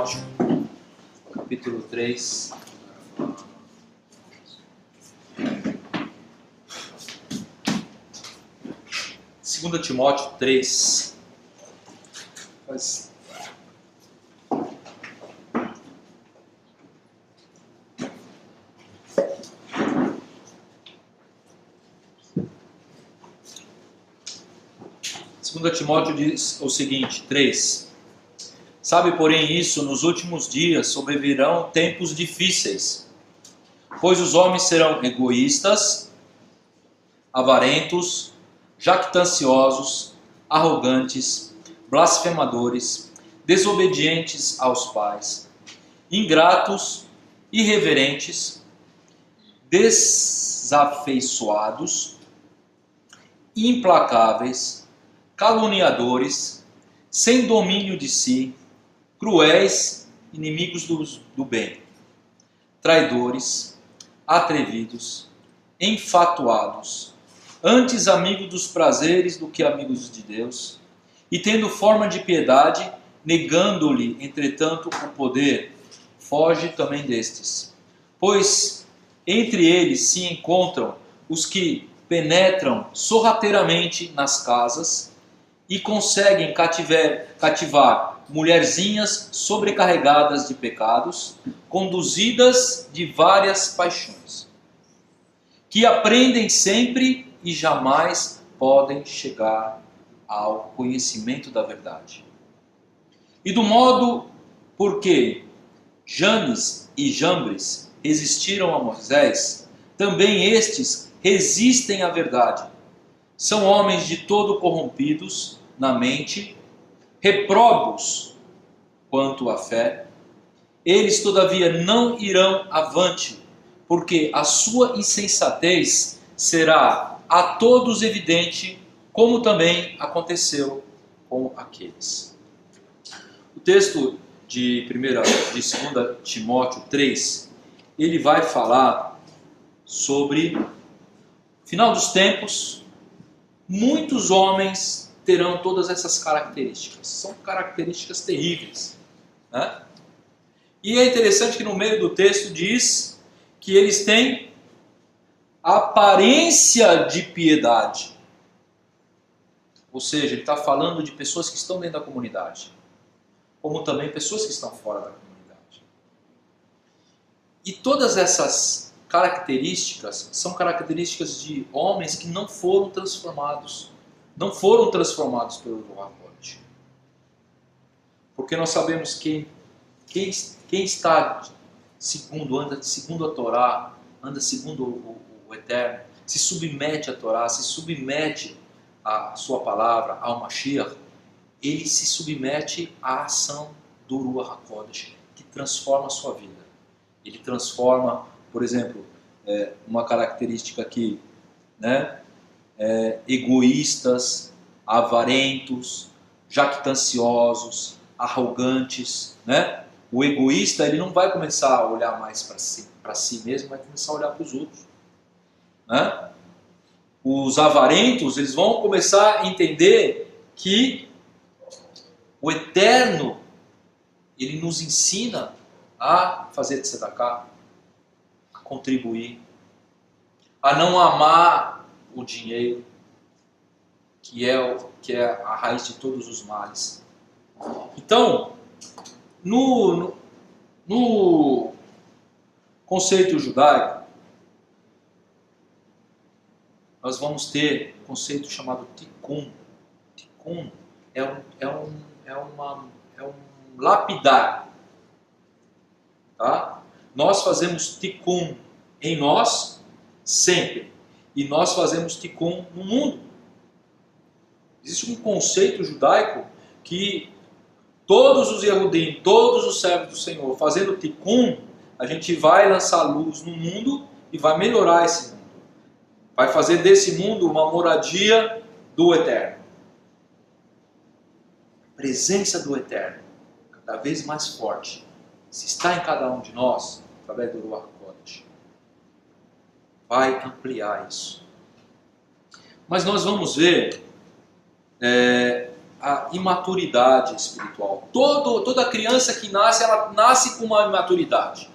Timóteo, capítulo 3. Segunda Timóteo 3. Segunda Timóteo diz o seguinte, 3. Sabe, porém, isso, nos últimos dias sobrevirão tempos difíceis, pois os homens serão egoístas, avarentos, jactanciosos, arrogantes, blasfemadores, desobedientes aos pais, ingratos, irreverentes, desafeiçoados, implacáveis, caluniadores, sem domínio de si, cruéis, inimigos do bem, traidores, atrevidos, enfatuados, antes amigos dos prazeres do que amigos de Deus, e tendo forma de piedade, negando-lhe, entretanto, o poder, foge também destes. Pois entre eles se encontram os que penetram sorrateiramente nas casas e conseguem cativar mulherzinhas sobrecarregadas de pecados, conduzidas de várias paixões, que aprendem sempre e jamais podem chegar ao conhecimento da verdade. E do modo porque Janes e Jambres resistiram a Moisés, também estes resistem à verdade. São homens de todo corrompidos na mente, repróbios quanto à fé. Eles, todavia, não irão avante, porque a sua insensatez será a todos evidente, como também aconteceu com aqueles. O texto de 2 Timóteo 3, ele vai falar sobre final dos tempos. Muitos homens terão todas essas características. São características terríveis, né? E é interessante que no meio do texto diz que eles têm aparência de piedade. Ou seja, ele está falando de pessoas que estão dentro da comunidade, como também pessoas que estão fora da comunidade. E todas essas características são características de homens que não foram transformados. Não foram transformados pelo Ruach HaKodesh. Porque nós sabemos que quem está anda segundo a Torá, anda segundo o Eterno, se submete à Torá, se submete à sua palavra, ao Mashiach, ele se submete à ação do Ruach HaKodesh, que transforma a sua vida. Ele transforma, por exemplo, uma característica aqui, né? Egoístas, avarentos, jactanciosos, arrogantes, né? O egoísta, ele não vai começar a olhar mais para si mesmo, vai começar a olhar para os outros, né? Os avarentos, eles vão começar a entender que o Eterno, ele nos ensina a fazer tzedakah, a contribuir, a não amar o dinheiro, que é a raiz de todos os males. Então, no conceito judaico, nós vamos ter um conceito chamado tikkun. Tikkun é um lapidar. Tá? Nós fazemos tikkun em nós sempre. E nós fazemos tikkun no mundo. Existe um conceito judaico que todos os Yehudim, todos os servos do Senhor, fazendo tikkun, a gente vai lançar luz no mundo e vai melhorar esse mundo. Vai fazer desse mundo uma moradia do Eterno. A presença do Eterno, cada vez mais forte, se está em cada um de nós, através do Ruach HaKodesh, vai ampliar isso. Mas nós vamos ver a imaturidade espiritual. Toda criança que nasce, ela nasce com uma imaturidade.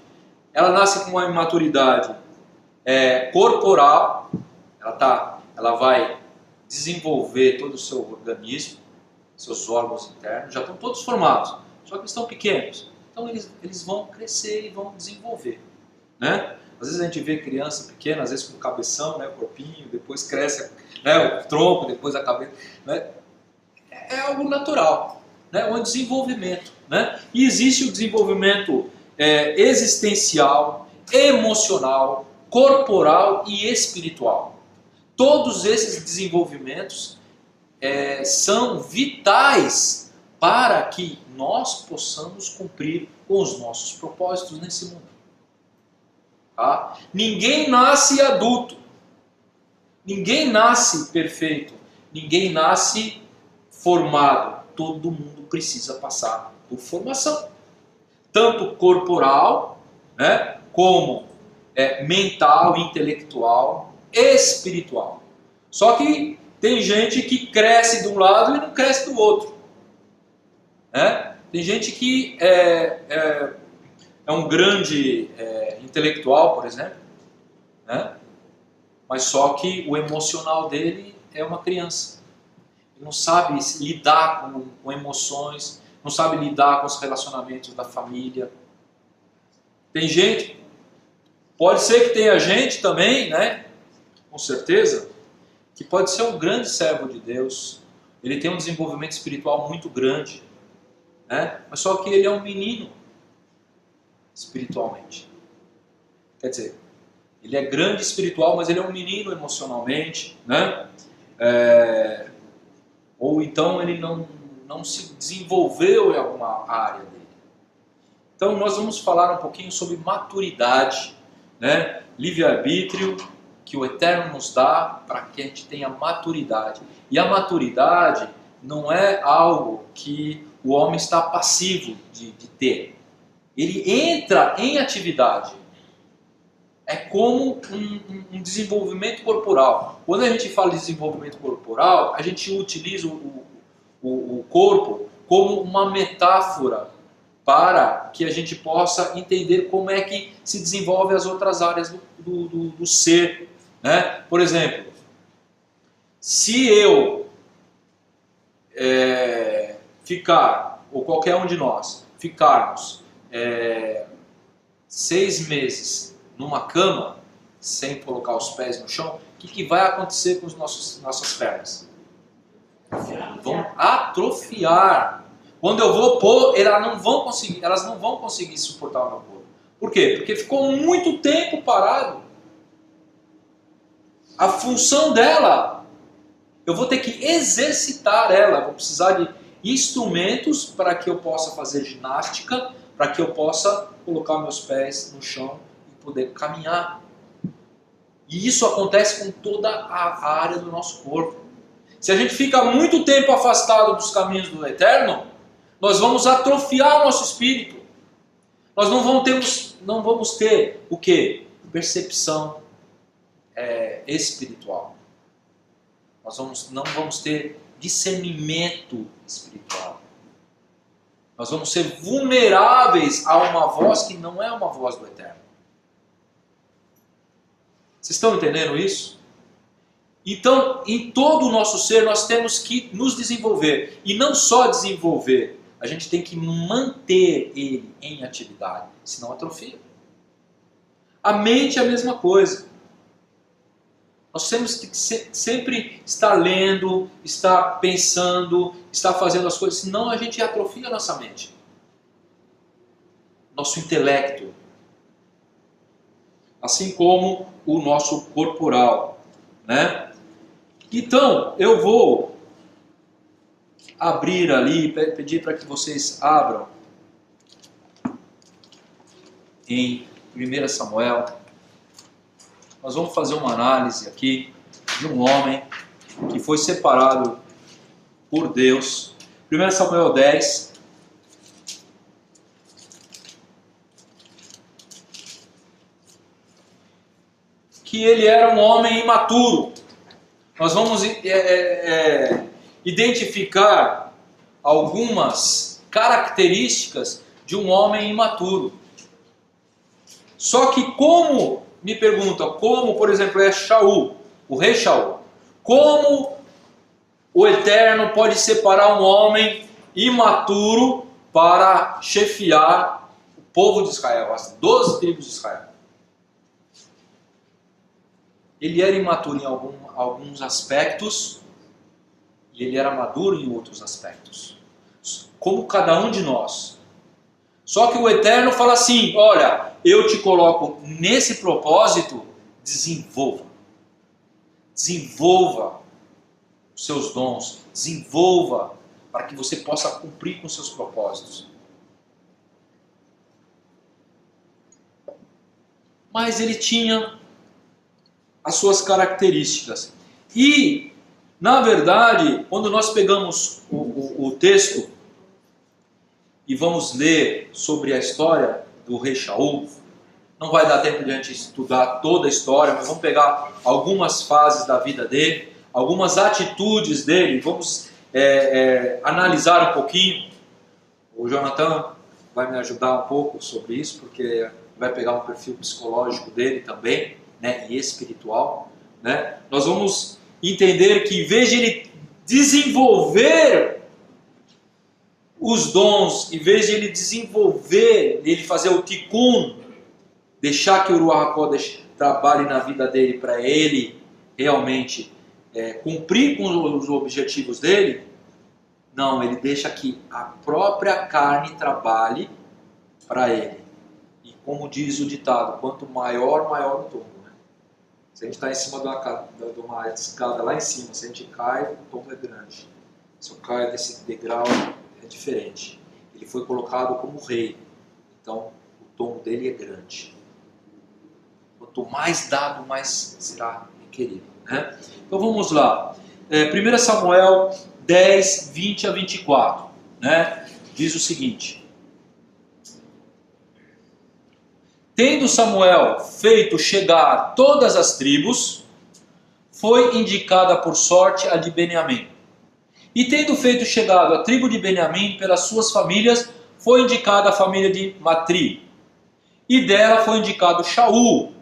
Ela nasce com uma imaturidade corporal, ela vai desenvolver todo o seu organismo, seus órgãos internos, já estão todos formados, só que eles estão pequenos. Então eles vão crescer e vão desenvolver, né? Às vezes a gente vê criança pequena, às vezes com cabeção, né, o corpinho, depois cresce, né, o tronco, depois a cabeça, né? É algo natural, né? Um desenvolvimento, né? E existe o desenvolvimento existencial, emocional, corporal e espiritual. Todos esses desenvolvimentos são vitais para que nós possamos cumprir com os nossos propósitos nesse mundo. Tá? Ninguém nasce adulto, ninguém nasce perfeito, ninguém nasce formado. Todo mundo precisa passar por formação, tanto corporal, né, como mental, intelectual, espiritual. Só que tem gente que cresce de um lado e não cresce do outro. Né? Tem gente que é um grande intelectual, por exemplo, né? Mas só que o emocional dele é uma criança. Ele não sabe lidar com emoções, não sabe lidar com os relacionamentos da família. Tem gente, pode ser que tenha gente também, né? Com certeza, que pode ser um grande servo de Deus, ele tem um desenvolvimento espiritual muito grande, né? Mas só que ele é um menino espiritualmente. Quer dizer, ele é grande espiritual, mas ele é um menino emocionalmente, né? Ou então ele não se desenvolveu em alguma área dele. Então nós vamos falar um pouquinho sobre maturidade, né? Livre-arbítrio, que o Eterno nos dá para que a gente tenha maturidade. E a maturidade não é algo que o homem está passivo de ter. Ele entra em atividade. É como um desenvolvimento corporal. Quando a gente fala de desenvolvimento corporal, a gente utiliza o corpo como uma metáfora para que a gente possa entender como é que se desenvolve as outras áreas do ser. Né? Por exemplo, se eu ficar, ou qualquer um de nós, ficarmos 6 meses numa cama, sem colocar os pés no chão, o que vai acontecer com as nossas pernas? Vão atrofiar. Quando eu vou pôr, elas não vão conseguir suportar o meu corpo. Por quê? Porque ficou muito tempo parado. A função dela, eu vou ter que exercitar ela, vou precisar de instrumentos para que eu possa fazer ginástica, para que eu possa colocar meus pés no chão e poder caminhar. E isso acontece com toda a área do nosso corpo. Se a gente fica muito tempo afastado dos caminhos do Eterno, nós vamos atrofiar o nosso espírito. Nós não vamos ter o quê? Percepção espiritual. Nós não vamos ter discernimento espiritual. Nós vamos ser vulneráveis a uma voz que não é uma voz do Eterno. Vocês estão entendendo isso? Então, em todo o nosso ser, nós temos que nos desenvolver. E não só desenvolver, a gente tem que manter ele em atividade, senão atrofia. A mente é a mesma coisa. Nós temos que sempre estar lendo, estar pensando, estar fazendo as coisas, senão a gente atrofia a nossa mente. Nosso intelecto. Assim como o nosso corporal, né? Então, eu vou abrir ali, pedir para que vocês abram em 1 Samuel. Nós vamos fazer uma análise aqui de um homem que foi separado por Deus. 1 Samuel 10. Que ele era um homem imaturo. Nós vamos identificar algumas características de um homem imaturo. Só que como, me pergunta, como, por exemplo, é Shaul, o rei Shaul, como o Eterno pode separar um homem imaturo para chefiar o povo de Israel, as 12 tribos de Israel? Ele era imaturo em alguns aspectos e ele era maduro em outros aspectos, como cada um de nós. Só que o Eterno fala assim: olha, eu te coloco nesse propósito, desenvolva os seus dons, desenvolva para que você possa cumprir com seus propósitos. Mas ele tinha as suas características. E, na verdade, quando nós pegamos o texto e vamos ler sobre a história do rei Shaul, não vai dar tempo de a gente estudar toda a história, mas vamos pegar algumas fases da vida dele, algumas atitudes dele, vamos analisar um pouquinho. O Jonathan vai me ajudar um pouco sobre isso, porque vai pegar um perfil psicológico dele também, né, e espiritual, né? Nós vamos entender que em vez de ele desenvolver os dons, em vez de ele desenvolver, ele fazer o tikkun, deixar que o Ruach HaKodesh trabalhe na vida dele para ele realmente cumprir com os objetivos dele, não, ele deixa que a própria carne trabalhe para ele. E como diz o ditado, quanto maior, maior o tombo. Né? Se a gente está em cima de uma escada lá em cima, se a gente cai, o tombo é grande. Se eu caio desse degrau, é diferente. Ele foi colocado como rei, então o tombo dele é grande. Quanto mais dado, mais será requerido. Né? Então vamos lá. 1 Samuel 10, 20 a 24. Né? Diz o seguinte: tendo Samuel feito chegar todas as tribos, foi indicada por sorte a de Beniamim. E tendo feito chegado a tribo de Beniamim pelas suas famílias, foi indicada a família de Matri. E dela foi indicado Shaul,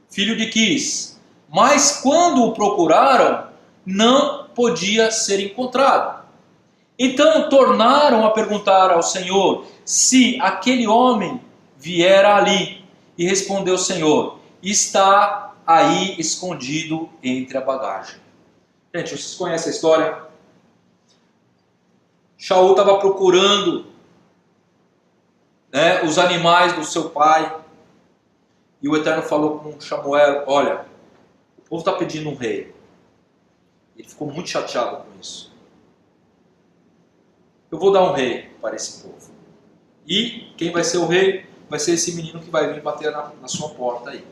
filho de Quis. Mas quando o procuraram, não podia ser encontrado. Então tornaram a perguntar ao Senhor se aquele homem viera ali. E respondeu o Senhor: está aí escondido entre a bagagem. Gente, vocês conhecem a história? Shaul estava procurando, né, os animais do seu pai. E o Eterno falou com Samuel: olha, o povo está pedindo um rei. Ele ficou muito chateado com isso. Eu vou dar um rei para esse povo. E quem vai ser o rei? Vai ser esse menino que vai vir bater na sua porta aí.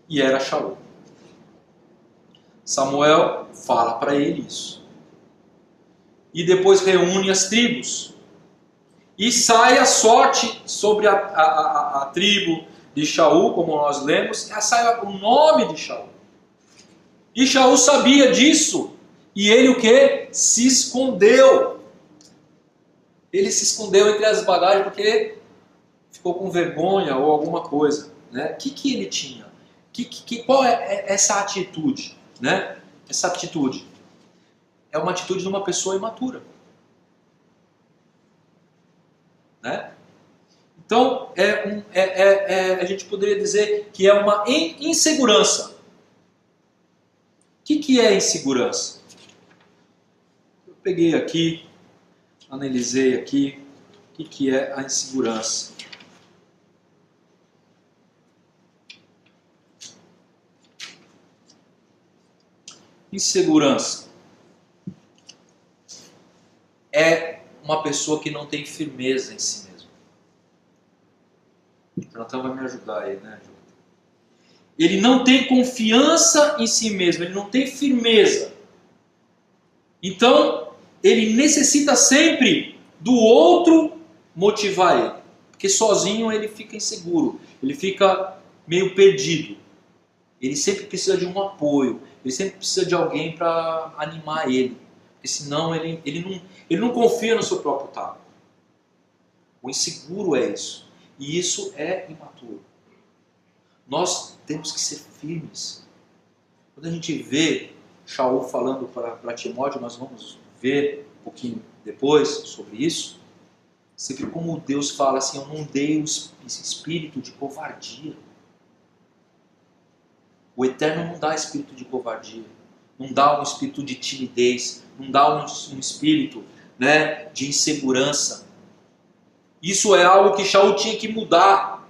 E era Shaul. Samuel fala para ele isso. E depois reúne as tribos. E sai a sorte sobre a tribo de Shaul, como nós lemos, e sai o nome de Shaul. E Shaul sabia disso. E ele o que? Se escondeu. Ele se escondeu entre as bagagens porque ficou com vergonha ou alguma coisa. Né? O que ele tinha? Qual é essa atitude? Né? Essa atitude é uma atitude de uma pessoa imatura. Né? Então, a gente poderia dizer que é uma insegurança. O que é insegurança? Eu peguei aqui, analisei aqui, o que é a insegurança. Insegurança é uma pessoa que não tem firmeza em si mesmo. Então vai me ajudar aí, né? Ele não tem confiança em si mesmo, ele não tem firmeza. Então, ele necessita sempre do outro motivar ele. Porque sozinho ele fica inseguro, ele fica meio perdido. Ele sempre precisa de um apoio, ele sempre precisa de alguém para animar ele. Porque senão ele não confia no seu próprio taco. O inseguro é isso. E isso é imaturo. Nós temos que ser firmes. Quando a gente vê Shaul falando para Timóteo, nós vamos ver um pouquinho depois sobre isso. Você vê como Deus fala assim: eu não dei esse espírito de covardia. O Eterno não dá espírito de covardia. Não dá um espírito de timidez. Não dá um espírito, né, de insegurança. Isso é algo que Shaul tinha que mudar.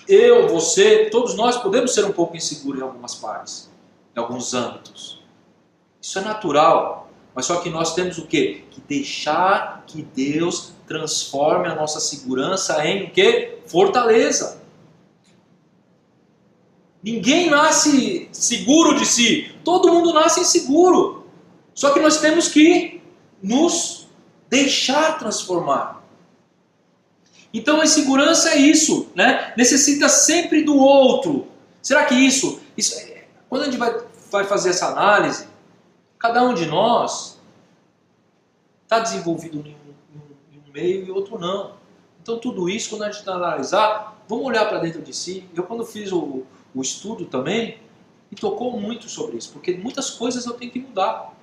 Eu, você, todos nós podemos ser um pouco inseguros em algumas partes, em alguns âmbitos. Isso é natural. Mas só que nós temos o quê? Que deixar que Deus transforme a nossa segurança em o quê? Fortaleza. Ninguém nasce seguro de si. Todo mundo nasce inseguro. Só que nós temos que nos deixar transformar. Então a insegurança é isso, né? Necessita sempre do outro. Será que isso quando a gente vai fazer essa análise, cada um de nós está desenvolvido em um meio e outro não. Então tudo isso, quando a gente analisar, vamos olhar para dentro de si. Eu quando fiz o estudo também, me tocou muito sobre isso, porque muitas coisas eu tenho que mudar,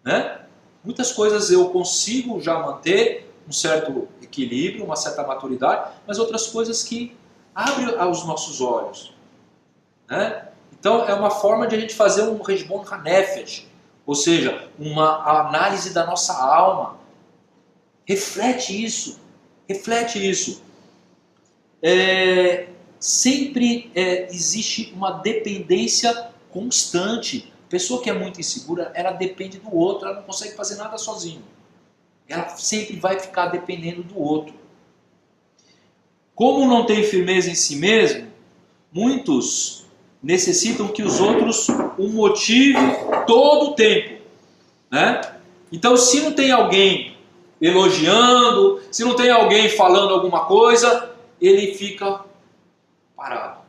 né? Muitas coisas eu consigo já manter um certo equilíbrio, uma certa maturidade, mas outras coisas que abrem os nossos olhos, né? Então é uma forma de a gente fazer um Heshbon HaNefesh, ou seja, uma análise da nossa alma. Reflete isso, reflete isso. Sempre existe uma dependência constante. A pessoa que é muito insegura, ela depende do outro, ela não consegue fazer nada sozinha. Ela sempre vai ficar dependendo do outro. Como não tem firmeza em si mesmo, muitos necessitam que os outros o motivem todo o tempo, né? Então, se não tem alguém elogiando, se não tem alguém falando alguma coisa, ele fica parado.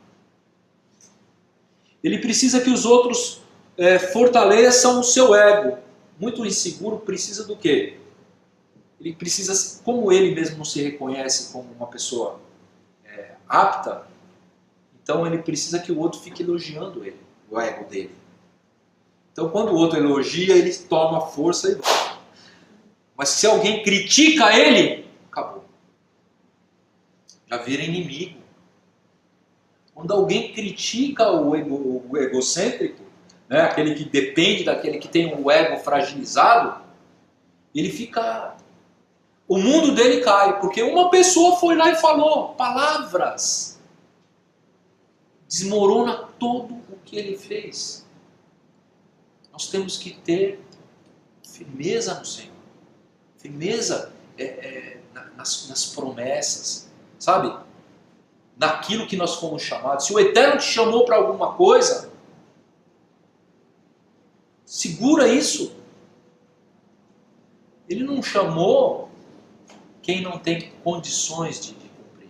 Ele precisa que os outros fortaleçam o seu ego. Muito inseguro precisa do quê? Ele precisa, como ele mesmo não se reconhece como uma pessoa apta, então ele precisa que o outro fique elogiando ele, o ego dele. Então quando o outro elogia, ele toma força e vai. Mas se alguém critica ele, acabou. Já vira inimigo. Quando alguém critica o egocêntrico, né, aquele que depende daquele que tem o ego fragilizado, ele fica... O mundo dele cai, porque uma pessoa foi lá e falou palavras. Desmorona todo o que ele fez. Nós temos que ter firmeza no Senhor. Firmeza nas promessas, sabe? Naquilo que nós fomos chamados. Se o Eterno te chamou para alguma coisa, segura isso. Ele não chamou quem não tem condições de cumprir.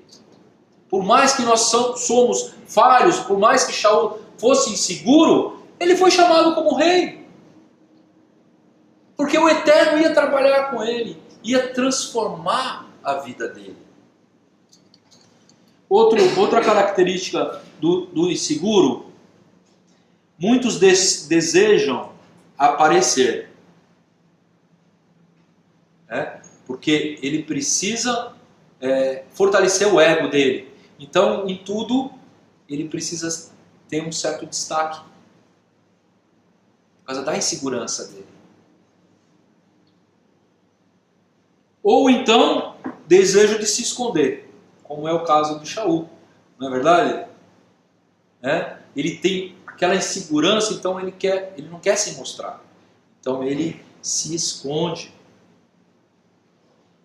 Por mais que nós somos falhos, por mais que Shaul fosse inseguro, ele foi chamado como rei. Porque o Eterno ia trabalhar com ele, ia transformar a vida dele. Outra característica do inseguro, muitos desejam aparecer. Porque ele precisa fortalecer o ego dele. Então, em tudo, ele precisa ter um certo destaque. Por causa da insegurança dele. Ou então, desejo de se esconder. Como é o caso do Shaul. Não é verdade? Ele tem aquela insegurança, então ele não quer se mostrar. Então ele se esconde.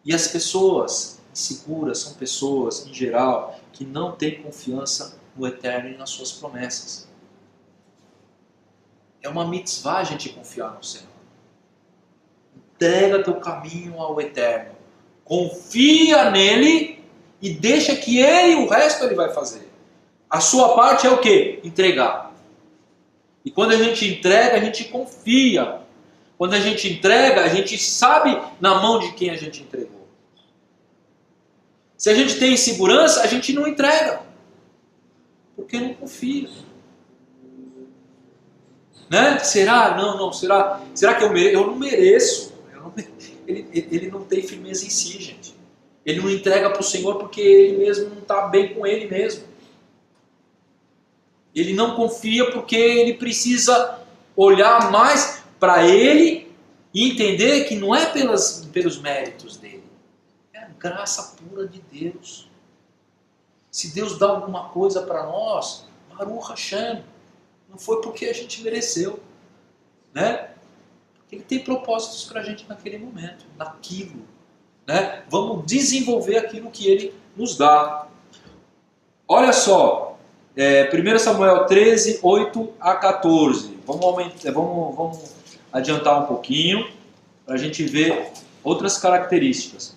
E as pessoas inseguras são pessoas, em geral, que não têm confiança no Eterno e nas suas promessas. É uma mitzvah a gente confiar no Senhor. Entrega teu caminho ao Eterno. Confia nele e deixa que o resto ele vai fazer. A sua parte é o quê? Entregar. E quando a gente entrega, a gente confia. Quando a gente entrega, a gente sabe na mão de quem a gente entregou. Se a gente tem insegurança, a gente não entrega. Porque não confia. Né? Será? Não. Será que eu mereço? Eu não mereço. Ele não tem firmeza em si, gente. Ele não entrega para o Senhor porque ele mesmo não está bem com ele mesmo. Ele não confia porque ele precisa olhar mais para ele e entender que não é pelos méritos dele. É a graça pura de Deus. Se Deus dá alguma coisa para nós, Baruch Hashem, não foi porque a gente mereceu, né? Porque Ele tem propósitos para a gente naquele momento, naquilo, né? Vamos desenvolver aquilo que Ele nos dá. Olha só, 1 Samuel 13, 8 a 14. Vamos adiantar um pouquinho para a gente ver outras características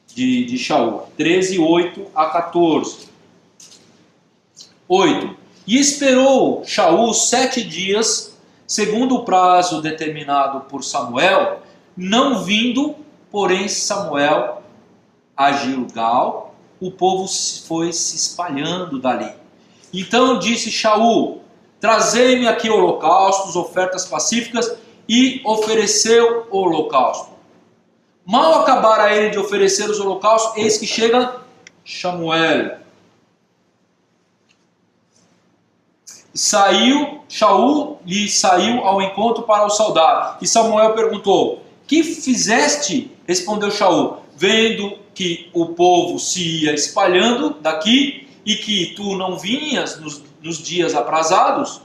de Shaul. 13, 8 a 14. 8. E esperou Shaul 7 dias, segundo o prazo determinado por Samuel, não vindo, porém, Samuel a Gilgal, o povo foi se espalhando dali. Então disse Shaul: trazei-me aqui holocaustos, ofertas pacíficas, e ofereceu o holocausto. Mal acabara ele de oferecer os holocaustos, eis que chega Samuel. Shaul lhe saiu ao encontro para o saudar. E Samuel perguntou: que fizeste? Respondeu Shaul: vendo que o povo se ia espalhando daqui e que tu não vinhas nos dias aprazados,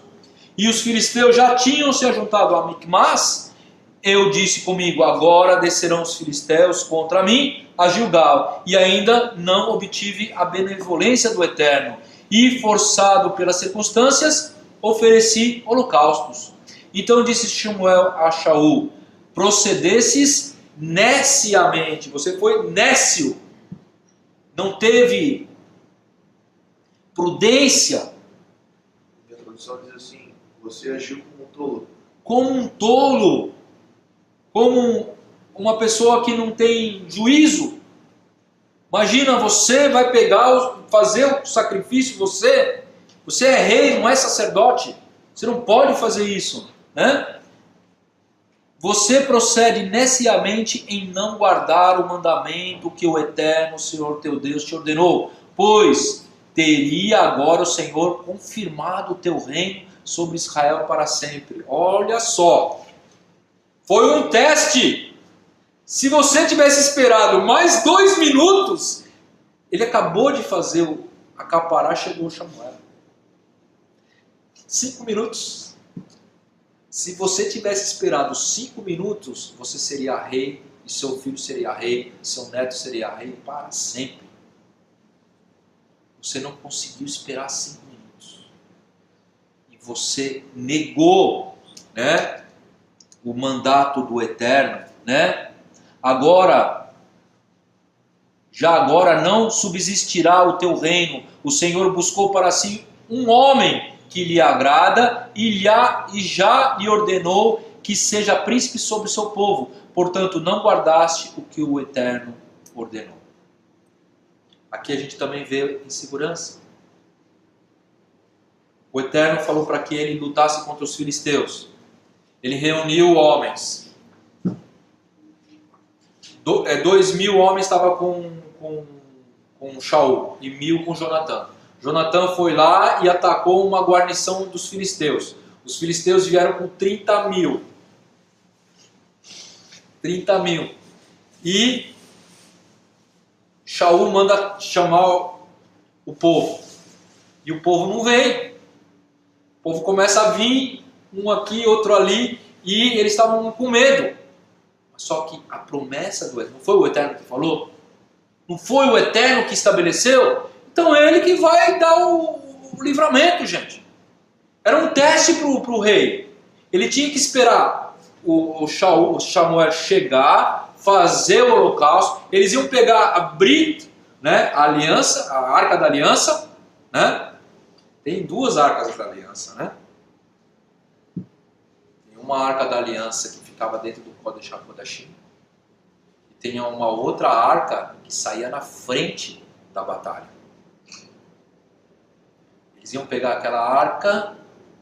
e os filisteus já tinham se ajuntado a Micmas, eu disse comigo: agora descerão os filisteus contra mim a Gilgal, e ainda não obtive a benevolência do Eterno, e forçado pelas circunstâncias, ofereci holocaustos. Então disse Samuel a Shaul: procedesses neciamente, você foi nécio, não teve prudência. Minha tradução diz assim: você agiu como um tolo. Como um tolo, como uma pessoa que não tem juízo. Imagina, você vai fazer o sacrifício, você é rei, não é sacerdote, você não pode fazer isso, né? Você procede neciamente em não guardar o mandamento que o Eterno Senhor teu Deus te ordenou, pois teria agora o Senhor confirmado o teu reino sobre Israel para sempre. Olha só, foi um teste. Se você tivesse esperado mais 2 minutos, ele acabou de fazer acaparar, chegou Samuel. 5 minutos. Se você tivesse esperado 5 minutos, você seria rei, e seu filho seria rei, seu neto seria rei para sempre. Você não conseguiu esperar 5 minutos. E você negou, né, o mandato do Eterno, né? Agora não subsistirá o teu reino. O Senhor buscou para si um homem que lhe agrada e já lhe ordenou que seja príncipe sobre o seu povo. Portanto, não guardaste o que o Eterno ordenou. Aqui a gente também vê insegurança. O Eterno falou para que ele lutasse contra os filisteus. Ele reuniu homens. 2.000 homens estavam com Shaul e 1.000 com Jonatã. Jonatã foi lá e atacou uma guarnição dos filisteus. Os filisteus vieram com 30.000. 30.000. E Shaul manda chamar o povo. E o povo não vem. O povo começa a vir, um aqui, outro ali, e eles estavam com medo. Só que a promessa do Eterno, não foi o Eterno que falou? Não foi o Eterno que estabeleceu? Então é Ele que vai dar o livramento, gente. Era um teste para o rei. Ele tinha que esperar o Samuel chegar, fazer o holocausto. Eles iam pegar a Brit, né, a aliança, a Arca da Aliança, né? Tem 2 arcas da aliança, né? uma arca da aliança que ficava dentro do Kodesh HaKodashim, e tinha uma outra arca que saía na frente da batalha. Eles iam pegar aquela arca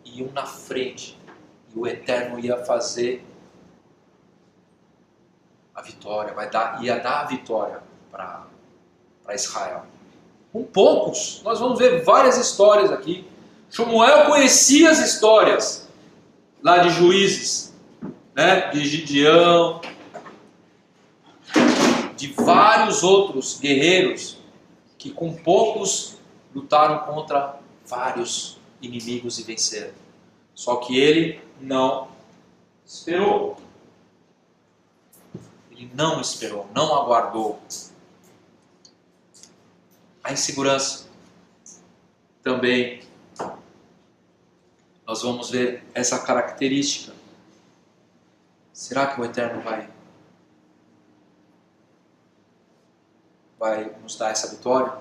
e iam na frente, e o Eterno ia fazer a vitória, ia dar a vitória para Israel. Com poucos, nós vamos ver várias histórias aqui. Samuel conhecia as histórias lá de Juízes, né? De Gideão, de vários outros guerreiros que com poucos lutaram contra vários inimigos e venceram. Só que ele não esperou. Ele não esperou, não aguardou. A insegurança também, nós vamos ver essa característica. Será que o Eterno vai nos dar essa vitória?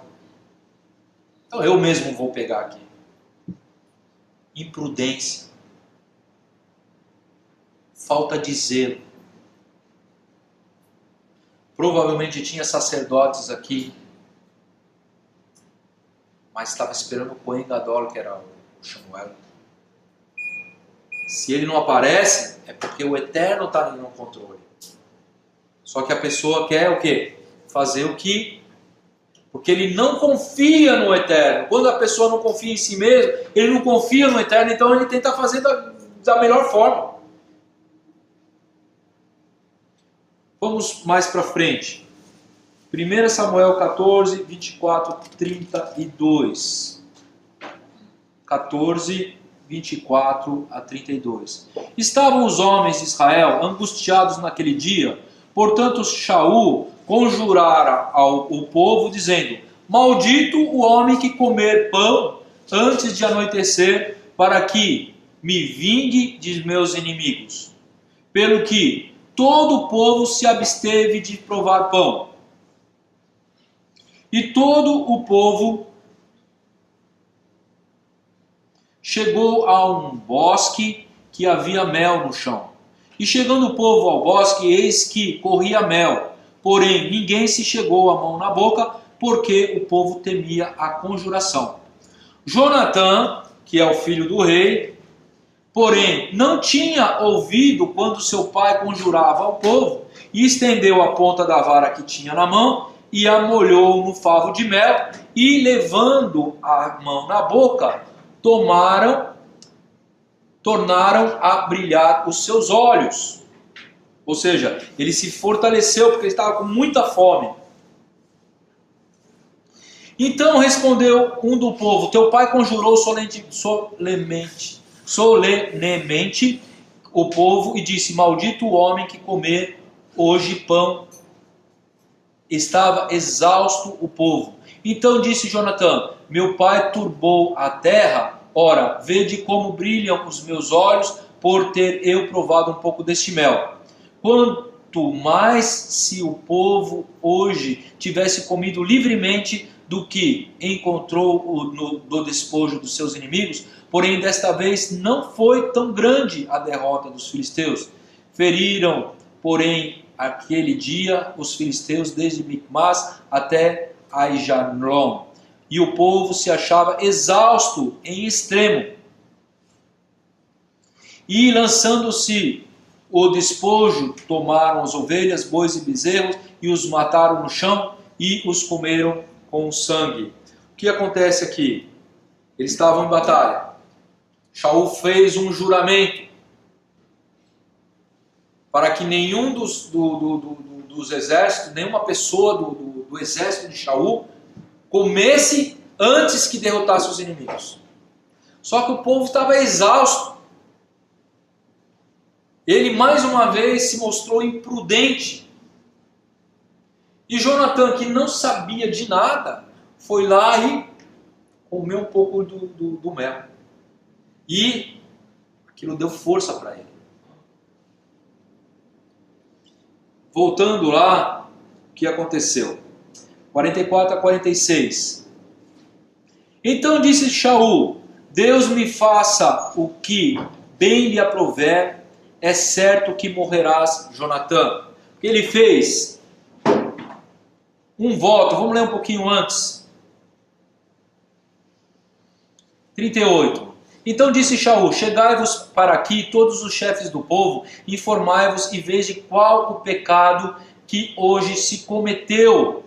Então eu mesmo vou pegar aqui. Imprudência, falta de zelo. Provavelmente tinha sacerdotes aqui, mas estava esperando o Cohen Gadol, que era o Samuel. Se ele não aparece, é porque o Eterno está no controle. Só que a pessoa quer o quê? Fazer o que... Porque ele não confia no Eterno. Quando a pessoa não confia em si mesmo, ele não confia no Eterno, então ele tenta fazer da melhor forma. Vamos mais para frente. 1 Samuel 14, 24, 32. 14, 24 a 32. Estavam os homens de Israel angustiados naquele dia, portanto Shaul conjurara o povo, dizendo: maldito o homem que comer pão antes de anoitecer, para que me vingue de meus inimigos. Pelo que todo o povo se absteve de provar pão. E todo o povo chegou a um bosque que havia mel no chão. E chegando o povo ao bosque, eis que corria mel. Porém, ninguém se chegou a mão na boca, porque o povo temia a conjuração. Jonatã, que é o filho do rei, porém, não tinha ouvido quando seu pai conjurava ao povo, e estendeu a ponta da vara que tinha na mão, e a molhou no favo de mel, e levando a mão na boca, tornaram a brilhar os seus olhos. Ou seja, ele se fortaleceu porque ele estava com muita fome. Então respondeu um do povo: teu pai conjurou solenemente o povo e disse: maldito o homem que comer hoje pão. Estava exausto o povo. Então disse Jonatã: meu pai turbou a terra, ora, vede como brilham os meus olhos por ter eu provado um pouco deste mel. Quanto mais se o povo hoje tivesse comido livremente do que encontrou do despojo dos seus inimigos, porém desta vez não foi tão grande a derrota dos filisteus. Feriram, porém, aquele dia os filisteus desde Micmas até Aijalon, e o povo se achava exausto em extremo. E lançando-se o despojo, tomaram as ovelhas, bois e bezerros e os mataram no chão e os comeram com sangue. O que acontece aqui? Eles estavam em batalha. Shaul fez um juramento para que nenhum dos exércitos, nenhuma pessoa do exército de Shaul comesse antes que derrotasse os inimigos. Só que o povo estava exausto. Ele mais uma vez se mostrou imprudente. E Jonatã, que não sabia de nada, foi lá e comeu um pouco do mel. E aquilo deu força para ele. Voltando lá, o que aconteceu? 44 a 46. Então disse Shaul: Deus me faça o que bem lhe aprouver, é certo que morrerás, Jonatã. Porque ele fez um voto, vamos ler um pouquinho antes. 38. Então disse Shaul: chegai-vos para aqui todos os chefes do povo, informai-vos e veja qual o pecado que hoje se cometeu.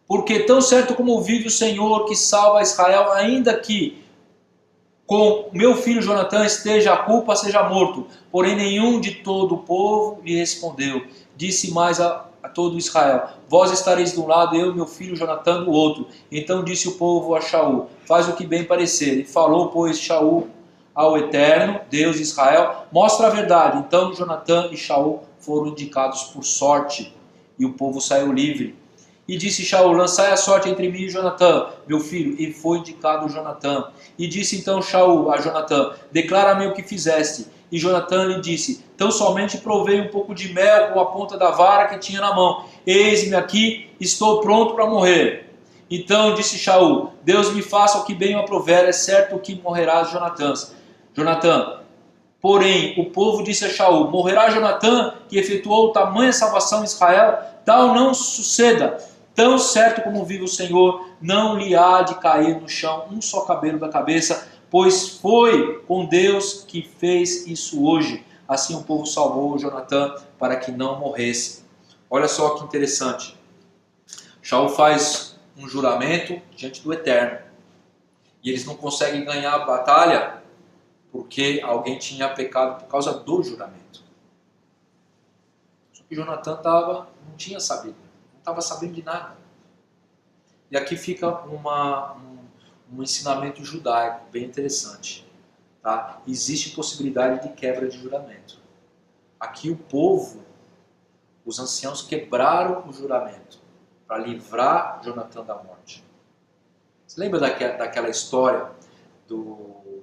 Porque tão certo como vive o Senhor que salva Israel, ainda que com meu filho Jonatã esteja a culpa, seja morto. Porém nenhum de todo o povo lhe respondeu. Disse mais a todo Israel: vós estareis de um lado, eu e meu filho Jonatã do outro. Então disse o povo a Shaul: faz o que bem parecer. E falou, pois, Shaul ao Eterno, Deus de Israel: mostra a verdade. Então Jonatã e Shaul foram indicados por sorte, e o povo saiu livre. E disse Shaul: lançai a sorte entre mim e Jonatã, meu filho. E foi indicado Jonatã. E disse então Shaul a Jonatã: declara-me o que fizeste. E Jonatã lhe disse: tão somente provei um pouco de mel com a ponta da vara que tinha na mão. Eis-me aqui, estou pronto para morrer. Então disse Shaul: Deus me faça o que bem me aprover, é certo que morrerás, Jonatã. Porém, o povo disse a Shaul: morrerá Jonatã, que efetuou tamanha salvação em Israel? Tal não suceda. Tão certo como vive o Senhor, não lhe há de cair no chão um só cabelo da cabeça, pois foi com Deus que fez isso hoje. Assim o povo salvou Jonatã para que não morresse. Olha só que interessante. Shaul faz um juramento diante do Eterno. E eles não conseguem ganhar a batalha porque alguém tinha pecado por causa do juramento. Só que Jonatã não tinha sabido. Não estava sabendo de nada. E aqui fica um ensinamento judaico bem interessante. Tá? Existe possibilidade de quebra de juramento. Aqui o povo, os anciãos quebraram o juramento para livrar Jonatã da morte. Você lembra daquela história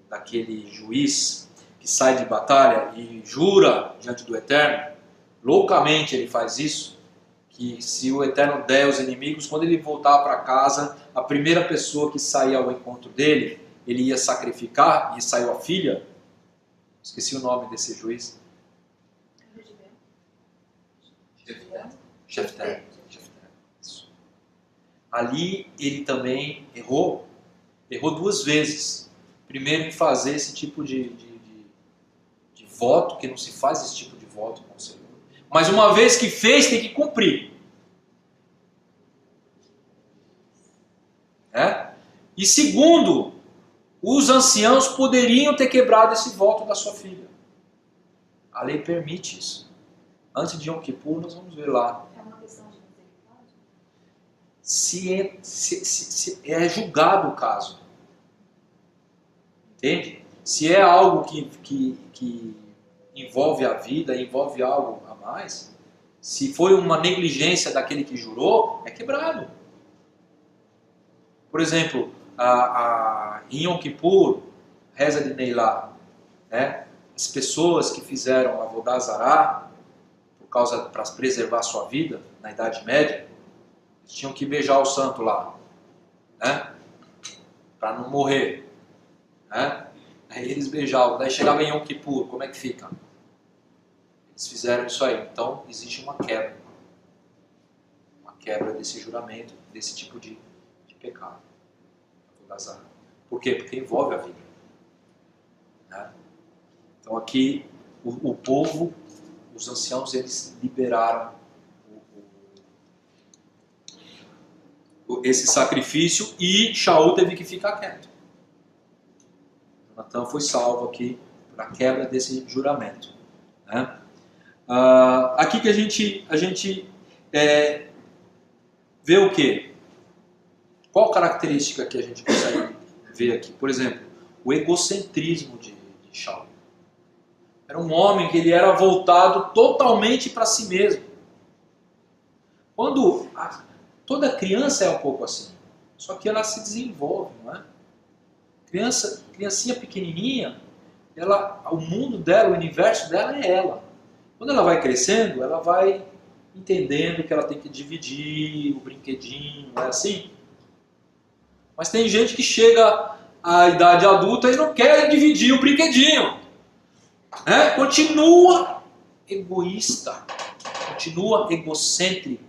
daquele juiz que sai de batalha e jura diante do Eterno? Loucamente ele faz isso, que se o Eterno der os inimigos, quando ele voltar para casa, a primeira pessoa que sair ao encontro dele, ele ia sacrificar, e saiu a filha. Esqueci o nome desse juiz. Jefté. Ali ele também errou duas vezes. Primeiro em fazer esse tipo de voto, que não se faz esse tipo de voto com o Senhor. Mas uma vez que fez, tem que cumprir. E segundo, os anciãos poderiam ter quebrado esse voto da sua filha. A lei permite isso. Antes de Yom Kippur, nós vamos ver lá. É uma questão de misericórdia? Se é julgado o caso. Entende? Se é algo que envolve a vida, envolve algo a mais, se foi uma negligência daquele que jurou, é quebrado. Por exemplo, em Yom Kippur, reza de Neilá, né? As pessoas que fizeram Avodah Zará, para preservar sua vida, na Idade Média, eles tinham que beijar o santo lá, né? Para não morrer. Né? Aí eles beijavam, daí chegava em Yom Kippur, como é que fica? Eles fizeram isso aí, então existe uma quebra desse juramento, desse tipo de pecado. Por quê? Porque envolve a vida. Né? Então aqui o povo, os anciãos, eles liberaram esse sacrifício e Shaul teve que ficar quieto. Jonatã foi salvo aqui para a quebra desse juramento. Né? Aqui que a gente vê o quê? Qual característica que a gente consegue ver aqui? Por exemplo, o egocentrismo de Shaul. Era um homem que ele era voltado totalmente para si mesmo. Toda criança é um pouco assim, só que ela se desenvolve, não é? Criancinha pequenininha, o mundo dela, o universo dela é ela. Quando ela vai crescendo, ela vai entendendo que ela tem que dividir o brinquedinho, não é assim? Mas tem gente que chega à idade adulta e não quer dividir o brinquedinho. Continua egoísta, continua egocêntrico.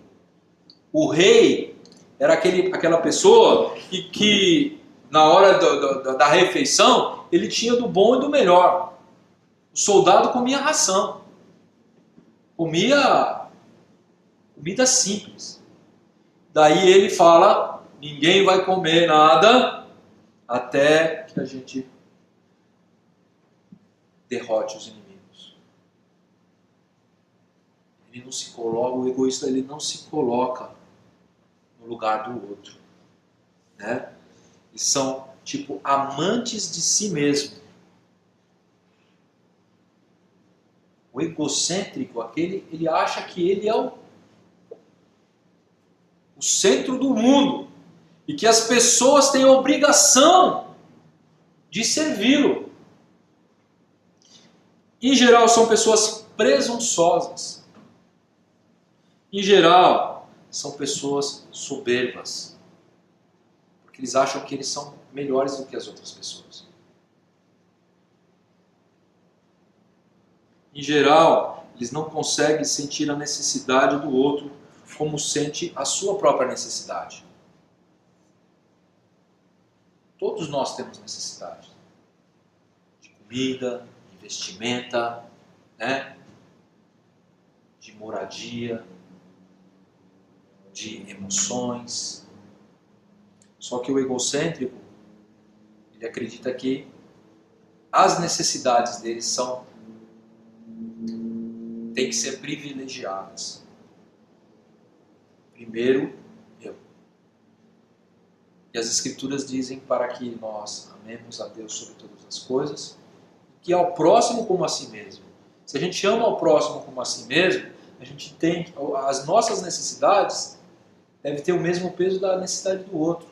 O rei era aquela pessoa que na hora da refeição, ele tinha do bom e do melhor. O soldado comia ração, comia comida simples. Daí ele fala, ninguém vai comer nada até que a gente derrote os inimigos. Ele não se coloca, o egoísta ele não se coloca no lugar do outro, né? E são tipo amantes de si mesmo. O egocêntrico, ele acha que ele é o centro do mundo e que as pessoas têm a obrigação de servi-lo. Em geral, são pessoas presunçosas. Em geral, são pessoas soberbas. Porque eles acham que eles são melhores do que as outras pessoas. Em geral, eles não conseguem sentir a necessidade do outro como sente a sua própria necessidade. Todos nós temos necessidade de comida, de vestimenta, né? De moradia, de emoções. Só que o egocêntrico, ele acredita que as necessidades dele têm que ser privilegiadas. Primeiro, eu. E as Escrituras dizem para que nós amemos a Deus sobre todas as coisas, que ao próximo como a si mesmo. Se a gente ama ao próximo como a si mesmo, a gente tem as nossas necessidades devem ter o mesmo peso da necessidade do outro.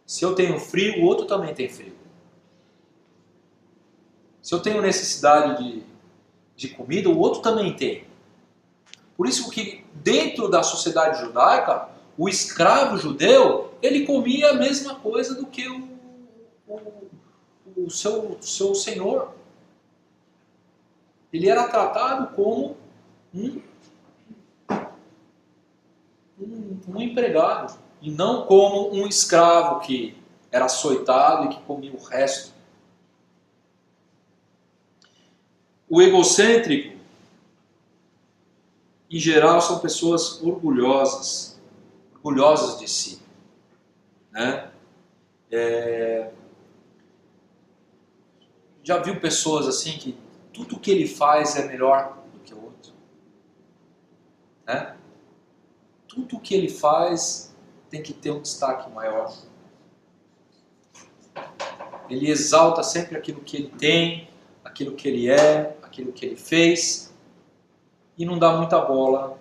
Se eu tenho frio, o outro também tem frio. Se eu tenho necessidade de comida, o outro também tem. Por isso que dentro da sociedade judaica, o escravo judeu, ele comia a mesma coisa do que o seu senhor. Ele era tratado como um empregado, e não como um escravo que era açoitado e que comia o resto. O egocêntrico, em geral, são pessoas orgulhosas de si, né? Já viu pessoas assim que tudo que ele faz é melhor do que o outro, né? Tudo que ele faz tem que ter um destaque maior. Ele exalta sempre aquilo que ele tem, aquilo que ele é, aquilo que ele fez, e não dá muita bola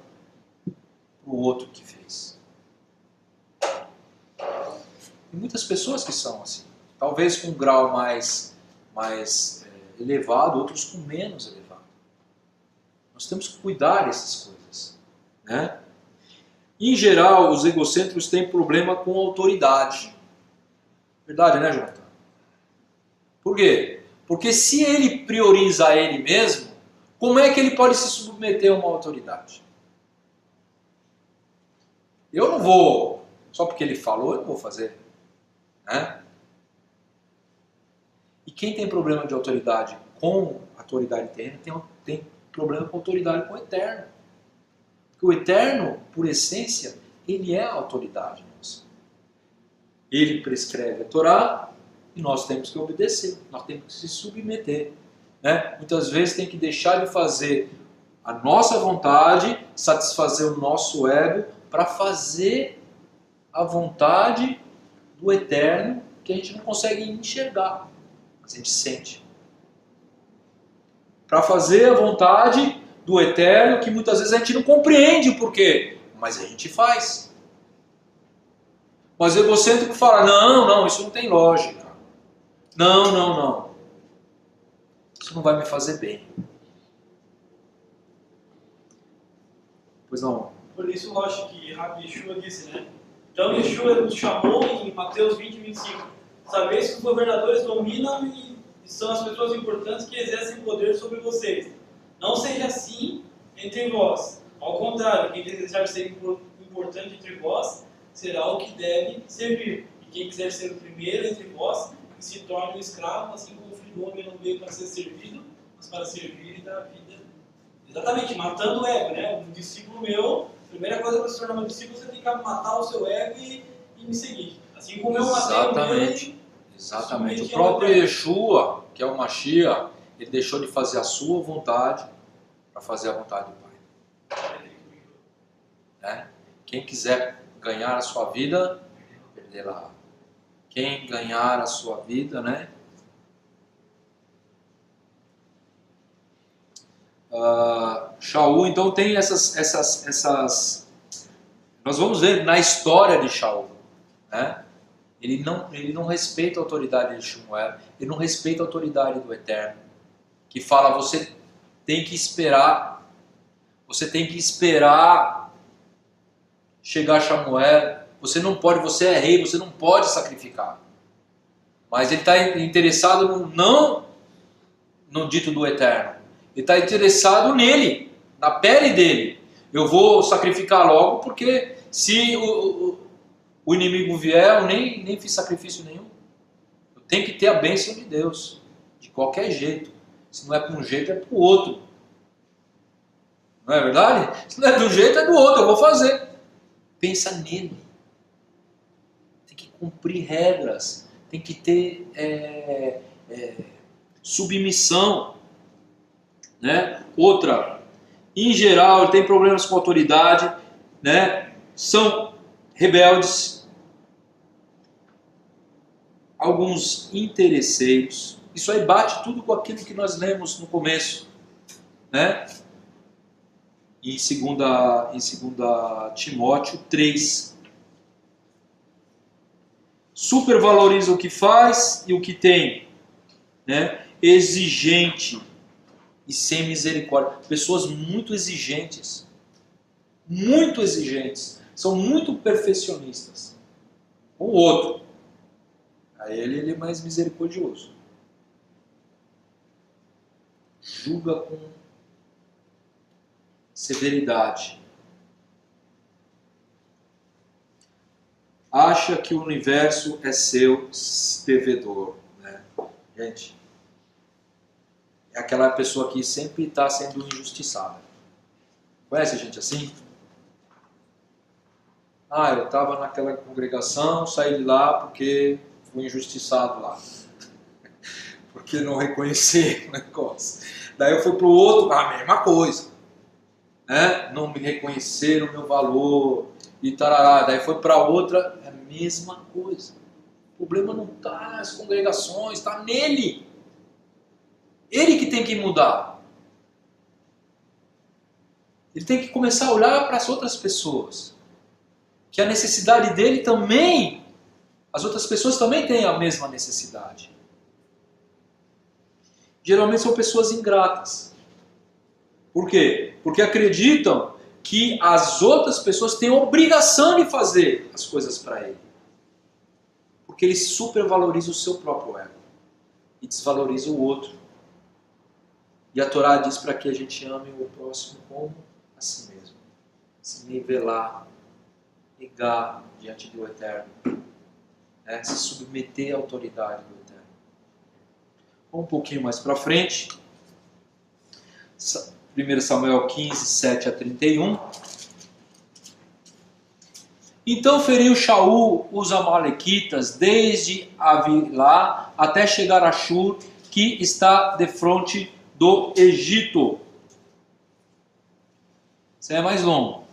para o outro que fez. Tem muitas pessoas que são assim, talvez com um grau mais elevado, outros com menos elevado. Nós temos que cuidar dessas coisas, né? Em geral, os egocêntricos têm problema com autoridade. Verdade, né, Jonathan? Por quê? Porque se ele prioriza ele mesmo, como é que ele pode se submeter a uma autoridade? Eu não vou, só porque ele falou, eu não vou fazer, né? E quem tem problema de autoridade com a autoridade terrena tem problema com autoridade com o Eterno. Porque o Eterno, por essência, ele é a autoridade nossa. Ele prescreve a Torá e nós temos que obedecer, nós temos que se submeter, né? Muitas vezes tem que deixar de fazer a nossa vontade, satisfazer o nosso ego, para fazer a vontade do Eterno, que a gente não consegue enxergar, mas a gente sente. Para fazer a vontade do Eterno, que muitas vezes a gente não compreende o porquê, mas a gente faz. Mas o egocêntrico fala, não, isso não tem lógica. Não. Isso não vai me fazer bem. Pois não. Por isso, eu acho que Rabi Yeshua disse, né? Então Yeshua nos chamou em Mateus 20, 25. Sabeis que os governadores dominam e são as pessoas importantes que exercem poder sobre vocês. Não seja assim entre vós. Ao contrário, quem desejar ser importante entre vós será o que deve servir. E quem quiser ser o primeiro entre vós, que se torne um escravo, assim como o filho do homem não veio para ser servido, mas para servir e dar vida. Exatamente, matando o ego, né? Um discípulo meu, a primeira coisa para se tornar um discípulo, você tem que matar o seu ego e me seguir. Assim como eu matei o meu. Exatamente. O próprio Yeshua, que é o Mashiach, ele deixou de fazer a sua vontade para fazer a vontade do Pai. Né? Quem quiser ganhar a sua vida, perderá. Quem ganhar a sua vida, né? Shaul, então tem essas. Nós vamos ver na história de Shaul, né? Ele não respeita a autoridade de Shmuel, ele não respeita a autoridade do Eterno, que fala: você tem que esperar chegar Shmuel, você não pode, você é rei, você não pode sacrificar. Mas ele está interessado não no dito do Eterno, ele está interessado nele, na pele dele. Eu vou sacrificar logo, porque se o inimigo vier, eu nem fiz sacrifício nenhum. Eu tenho que ter a bênção de Deus, de qualquer jeito. Se não é para um jeito, é para o outro. Não é verdade? Se não é de um jeito, é do outro, eu vou fazer. Pensa nele. Tem que cumprir regras, tem que ter submissão. Né? Outra, em geral, ele tem problemas com a autoridade, né? São rebeldes, alguns interesseiros. Isso aí bate tudo com aquilo que nós lemos no começo, né? Em 2 Timóteo 3. Supervaloriza o que faz e o que tem, né? Exigente e sem misericórdia. Pessoas muito exigentes, são muito perfeccionistas. O outro, a ele é mais misericordioso. Julga com severidade. Acha que o universo é seu devedor, né? Gente, é aquela pessoa que sempre está sendo injustiçada. Conhece gente assim? Eu estava naquela congregação, saí de lá porque fui injustiçado lá. Porque não reconheci o negócio. Daí eu fui para o outro, a mesma coisa. Né? Não me reconheceram o meu valor e tarará. Daí foi para outra, é a mesma coisa. O problema não está nas congregações, está nele. Ele que tem que mudar. Ele tem que começar a olhar para as outras pessoas. Que a necessidade dele também, as outras pessoas também têm a mesma necessidade. Geralmente são pessoas ingratas. Por quê? Porque acreditam que as outras pessoas têm a obrigação de fazer as coisas para ele. Porque ele supervaloriza o seu próprio ego e desvaloriza o outro. E a Torá diz para que a gente ame o próximo como a si mesmo. Se nivelar, negar diante do Eterno. Se submeter à autoridade do Eterno. Vamos um pouquinho mais para frente. 1 Samuel 15, 7 a 31. Então feriu Shaul os amalequitas desde Avilá até chegar a Shur, que está defronte do Egito. Isso é mais longo.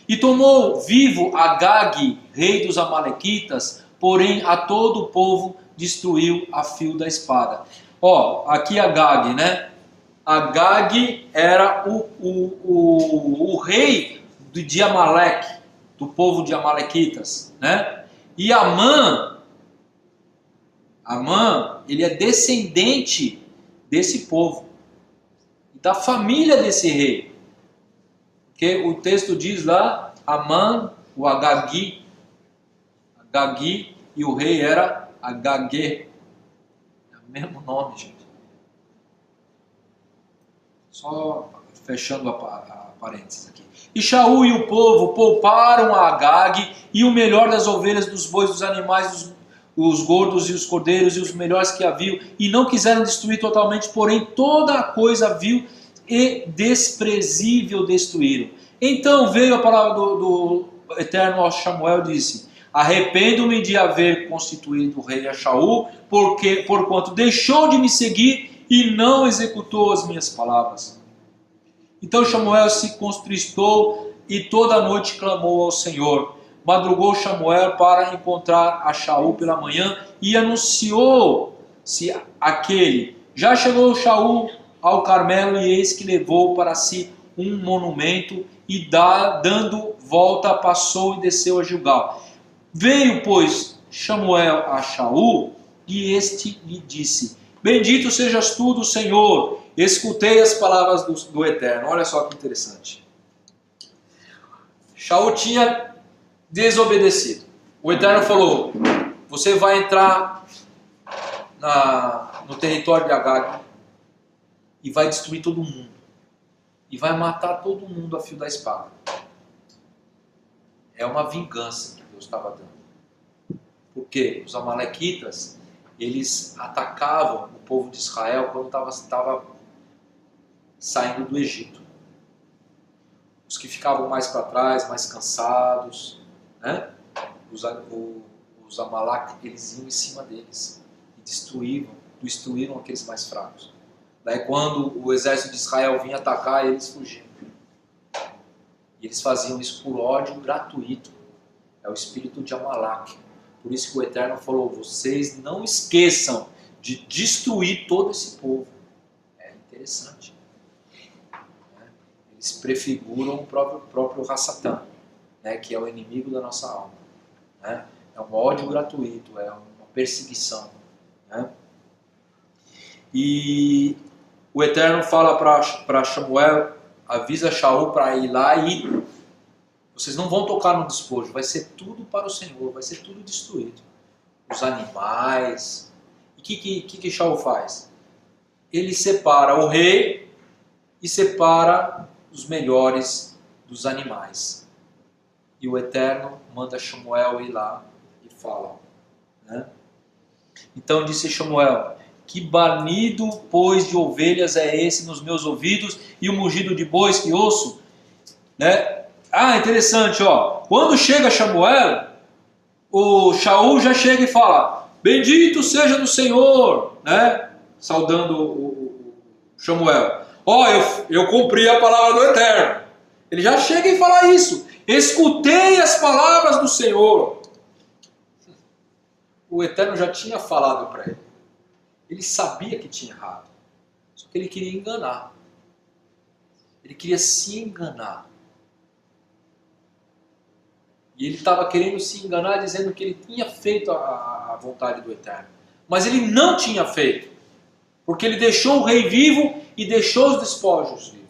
E tomou vivo Agag, rei dos amalequitas, porém a todo o povo destruiu a fio da espada. Aqui Agag, né? Agag era o rei de Amaleque, do povo de amalequitas, né? E Amã, ele é descendente desse povo, da família desse rei. Porque o texto diz lá, Amã, o Agagi, e o rei era Agag. É o mesmo nome, gente. Só fechando a parênteses aqui. E Shaul e o povo pouparam a Agag e o melhor das ovelhas, dos bois, dos animais, os gordos e os cordeiros e os melhores que haviam, e não quiseram destruir totalmente, porém toda a coisa vil e desprezível destruíram. Então veio a palavra do Eterno ao Samuel e disse: arrependo-me de haver constituído o rei a Shaul, porquanto deixou de me seguir e não executou as minhas palavras. Então Samuel se contristou e toda a noite clamou ao Senhor. Madrugou Samuel para encontrar a Shaul pela manhã e anunciou-se aquele. Já chegou Shaul ao Carmelo e eis que levou para si um monumento e dando volta passou e desceu a Gilgal. Veio, pois, Samuel a Shaul e este lhe disse: bendito sejas tu do Senhor, escutei as palavras do Eterno. Olha só que interessante. Shaul tinha desobedecido. O Eterno falou: você vai entrar no território de Agag e vai destruir todo mundo. E vai matar todo mundo a fio da espada. É uma vingança que Deus estava dando. Porque os amalequitas, eles atacavam o povo de Israel quando estava saindo do Egito. Os que ficavam mais para trás, mais cansados, né? Os Amalek, eles iam em cima deles e destruíram aqueles mais fracos. Daí quando o exército de Israel vinha atacar, eles fugiam. E eles faziam isso por ódio gratuito. É o espírito de Amalek. Por isso que o Eterno falou: vocês não esqueçam de destruir todo esse povo. É interessante. Eles prefiguram o próprio Hassatan, né, que é o inimigo da nossa alma. Né? É um ódio gratuito, é uma perseguição. Né? E o Eterno fala para Samuel, avisa Shaul para ir lá e vocês não vão tocar no despojo, vai ser tudo para o Senhor, vai ser tudo destruído. Os animais. E o que Shaul faz? Ele separa o rei e separa os melhores dos animais. E o Eterno manda Samuel ir lá e fala. Né? Então disse Samuel: que banido, pois, de ovelhas é esse nos meus ouvidos, e o mugido de bois que ouço? Né? Ah, interessante, ó. Quando chega Samuel, o Shaul já chega e fala: bendito seja do Senhor, né? Saudando o Samuel. Ó, eu cumpri a palavra do Eterno. Ele já chega e fala isso. Escutei as palavras do Senhor. O Eterno já tinha falado para ele. Ele sabia que tinha errado. Só que ele queria enganar. Ele queria se enganar. E ele estava querendo se enganar dizendo que ele tinha feito a vontade do Eterno. Mas ele não tinha feito. Porque ele deixou o rei vivo e deixou os despojos vivos.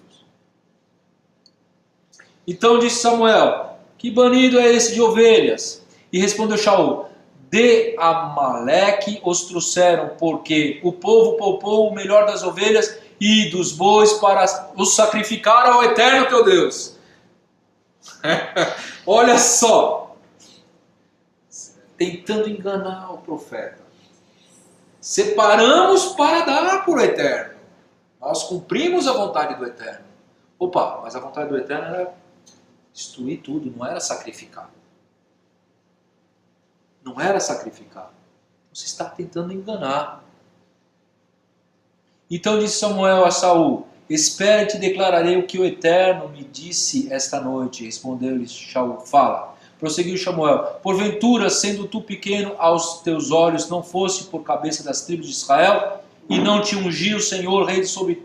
Então disse Samuel: que banido é esse de ovelhas? E respondeu Shaul: de Amaleque os trouxeram, porque o povo poupou o melhor das ovelhas e dos bois para os sacrificar ao Eterno teu Deus. Olha só, tentando enganar o profeta. Separamos para dar por Eterno. Nós cumprimos a vontade do Eterno. Opa, mas a vontade do Eterno era destruir tudo, não era sacrificar. Não era sacrificar. Você está tentando enganar. Então disse Samuel a Saul: espera e te declararei o que o Eterno me disse esta noite. Respondeu-lhe Shaul: fala. Prosseguiu Samuel: porventura, sendo tu pequeno aos teus olhos, não fosse por cabeça das tribos de Israel, e não te ungiu o Senhor rei sobre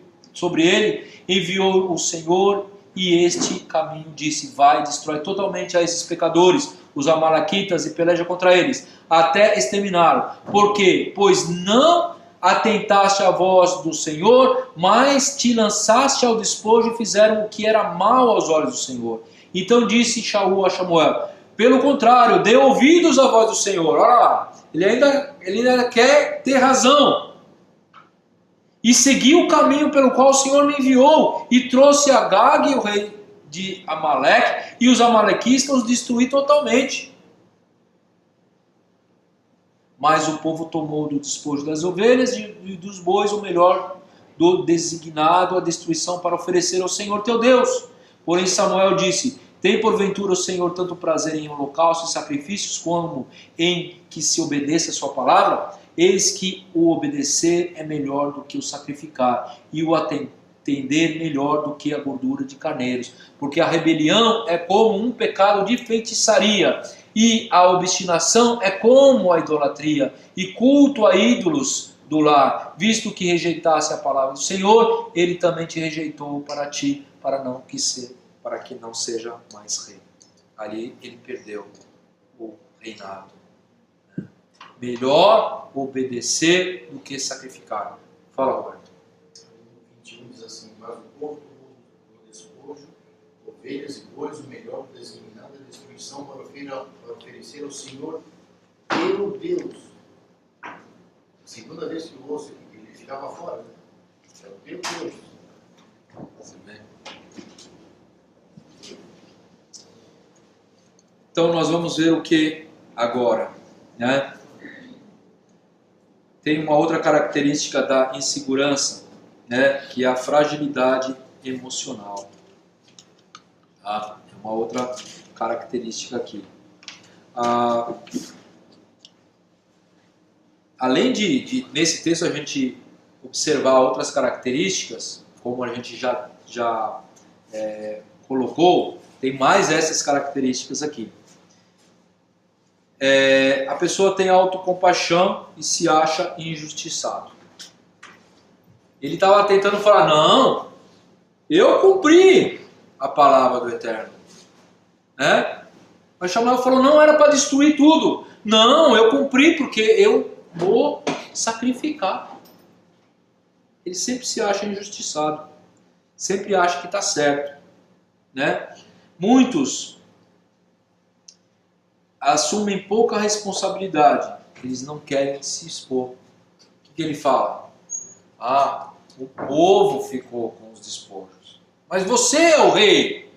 ele? Enviou o Senhor, e este caminho disse: vai, destrói totalmente a esses pecadores, os amalequitas, e peleja contra eles, até exterminá-los. Por quê? Pois não atentaste à voz do Senhor, mas te lançaste ao despojo e fizeram o que era mal aos olhos do Senhor. Então disse Shaul a Samuel: pelo contrário, dê ouvidos à voz do Senhor. Olha lá, ele ainda ainda quer ter razão. E seguir o caminho pelo qual o Senhor me enviou, e trouxe Agag, o rei de Amaleque, e os amalequistas os destruí totalmente. Mas o povo tomou do despojo das ovelhas e dos bois o melhor do designado à destruição para oferecer ao Senhor teu Deus. Porém Samuel disse: tem porventura o Senhor tanto prazer em holocaustos e sacrifícios como em que se obedeça a sua palavra? Eis que o obedecer é melhor do que o sacrificar, e o atender melhor do que a gordura de carneiros. Porque a rebelião é como um pecado de feitiçaria, e a obstinação é como a idolatria, e culto a ídolos do lar. Visto que rejeitasse a palavra do Senhor, ele também te rejeitou para ti, para que não seja mais rei. Ali ele perdeu o reinado. Melhor obedecer do que sacrificar. Fala, Roberto. O 21 diz assim: mas o povo tomou do despojo ovelhas e bois, o melhor designado a destruição para oferecer ao Senhor teu Deus. A segunda vez que eu ouço aqui, ele ficava fora, né? É o teu Deus. Você vê? Então nós vamos ver o que agora, né? Tem uma outra característica da insegurança, né? Que é a fragilidade emocional. Tá? É uma outra característica aqui. Além de nesse texto a gente observar outras características, como a gente já colocou, tem mais essas características aqui. A pessoa tem autocompaixão e se acha injustiçado. Ele estava tentando falar: não, eu cumpri a palavra do Eterno, né? Mas Samuel falou: não, era para destruir tudo. Não, eu cumpri porque eu vou sacrificar. Ele sempre se acha injustiçado, sempre acha que está certo, né? Muitos assumem pouca responsabilidade, eles não querem se expor. O que ele fala? O povo ficou com os despojos, mas você é o rei,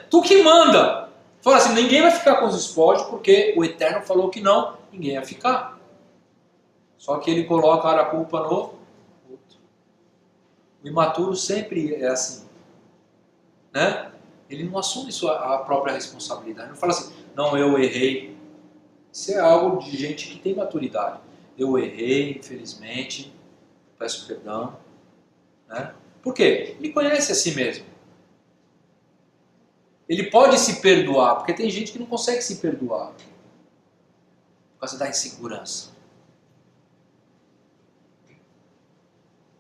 tu que manda. Fala assim: ninguém vai ficar com os despojos porque o Eterno falou que não, ninguém ia ficar. Só que ele coloca a culpa no outro. O imaturo sempre é assim, né? Ele não assume a própria responsabilidade. Ele não fala assim: não, eu errei. Isso é algo de gente que tem maturidade. Eu errei, infelizmente, peço perdão, né? Por quê? Ele conhece a si mesmo. Ele pode se perdoar, porque tem gente que não consegue se perdoar por causa da insegurança.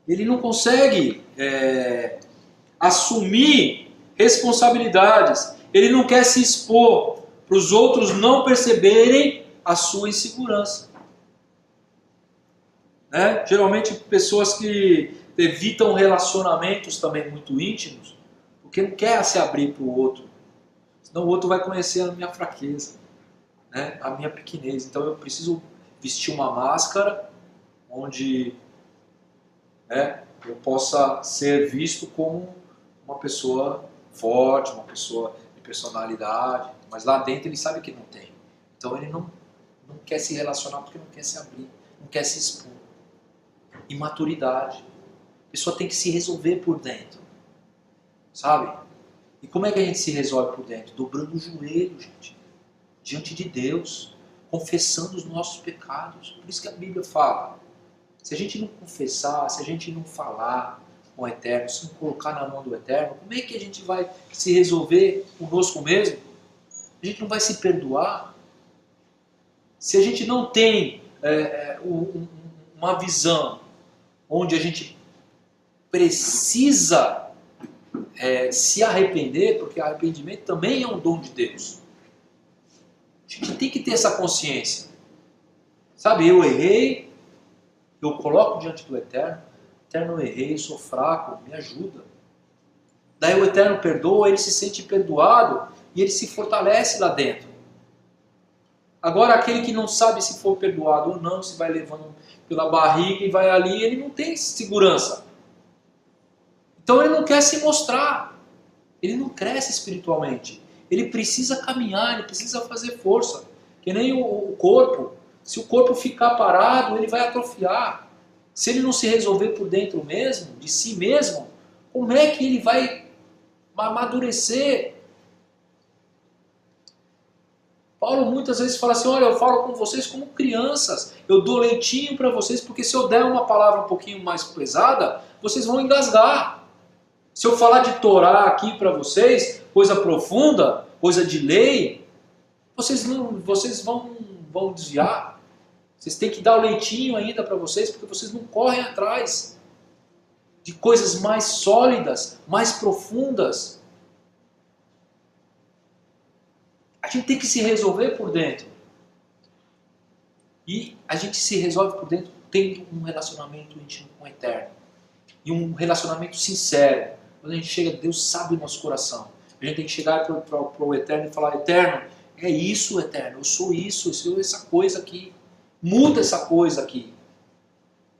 Ele não consegue assumir responsabilidades. Ele não quer se expor para os outros não perceberem a sua insegurança. Né? Geralmente pessoas que evitam relacionamentos também muito íntimos, porque não quer se abrir para o outro. Senão o outro vai conhecer a minha fraqueza, né? A minha pequenez. Então eu preciso vestir uma máscara onde eu possa ser visto como uma pessoa forte, uma pessoa de personalidade, mas lá dentro ele sabe que não tem. Então ele não quer se relacionar porque não quer se abrir, não quer se expor. Imaturidade. A pessoa tem que se resolver por dentro, sabe? E como é que a gente se resolve por dentro? Dobrando o joelho, gente, diante de Deus, confessando os nossos pecados. Por isso que a Bíblia fala: se a gente não confessar, se a gente não falar com o Eterno, se não colocar na mão do Eterno, como é que a gente vai se resolver conosco mesmo? A gente não vai se perdoar. Se a gente não tem uma visão onde a gente precisa se arrepender, porque arrependimento também é um dom de Deus. A gente tem que ter essa consciência. Sabe, eu errei, eu coloco diante do Eterno: Eterno, eu errei, sou fraco, me ajuda. Daí o Eterno perdoa, ele se sente perdoado e ele se fortalece lá dentro. Agora, aquele que não sabe se for perdoado ou não, se vai levando pela barriga e vai ali, ele não tem segurança. Então ele não quer se mostrar. Ele não cresce espiritualmente. Ele precisa caminhar, ele precisa fazer força. Que nem o corpo. Se o corpo ficar parado, ele vai atrofiar. Se ele não se resolver por dentro mesmo, de si mesmo, como é que ele vai amadurecer? Paulo muitas vezes fala assim, olha, eu falo com vocês como crianças, eu dou leitinho para vocês, porque se eu der uma palavra um pouquinho mais pesada, vocês vão engasgar. Se eu falar de Torá aqui para vocês, coisa profunda, coisa de lei, vocês vão desviar. Vocês têm que dar o leitinho ainda para vocês, porque vocês não correm atrás de coisas mais sólidas, mais profundas. A gente tem que se resolver por dentro. E a gente se resolve por dentro tendo um relacionamento íntimo com o Eterno. E um relacionamento sincero. Quando a gente chega, Deus sabe o nosso coração. A gente tem que chegar para o Eterno e falar, Eterno, é isso, Eterno, eu sou isso, eu sou essa coisa aqui. Muda essa coisa aqui.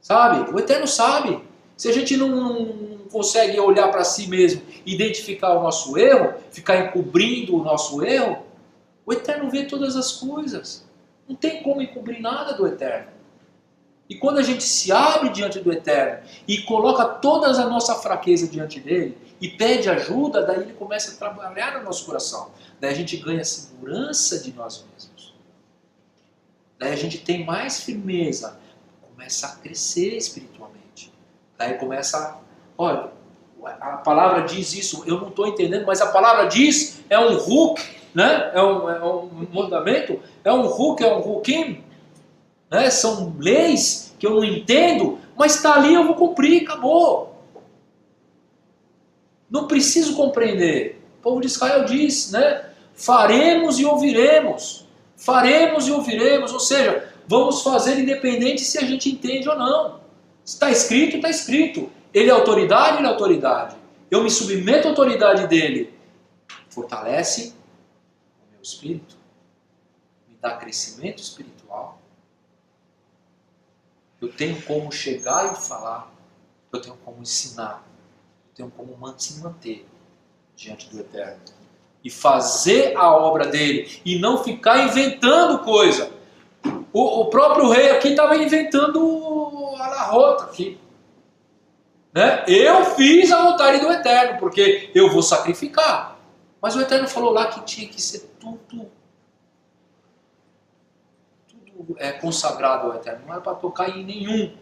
Sabe? O Eterno sabe. Se a gente não consegue olhar para si mesmo, identificar o nosso erro, ficar encobrindo o nosso erro, o Eterno vê todas as coisas. Não tem como encobrir nada do Eterno. E quando a gente se abre diante do Eterno e coloca toda a nossa fraqueza diante dele e pede ajuda, daí ele começa a trabalhar no nosso coração. Daí a gente ganha segurança de nós mesmos. Daí a gente tem mais firmeza, começa a crescer espiritualmente. Daí começa, olha, a palavra diz isso, eu não estou entendendo, mas a palavra diz, é um hook, né? É um mandamento, é um hook, é um hukim, né? São leis que eu não entendo, mas está ali, eu vou cumprir, acabou. Não preciso compreender. O povo de Israel diz, né? Faremos e ouviremos. Faremos e ouviremos, ou seja, vamos fazer independente se a gente entende ou não. Está escrito, está escrito. Ele é autoridade, ele é autoridade. Eu me submeto à autoridade dele. Fortalece o meu espírito, me dá crescimento espiritual. Eu tenho como chegar e falar, eu tenho como ensinar, eu tenho como se manter diante do Eterno. E fazer a obra dele, e não ficar inventando coisa. O próprio rei aqui estava inventando a larrota aqui. Né? Eu fiz a vontade do Eterno, porque eu vou sacrificar. Mas o Eterno falou lá que tinha que ser tudo consagrado ao Eterno. Não era para tocar em nenhum.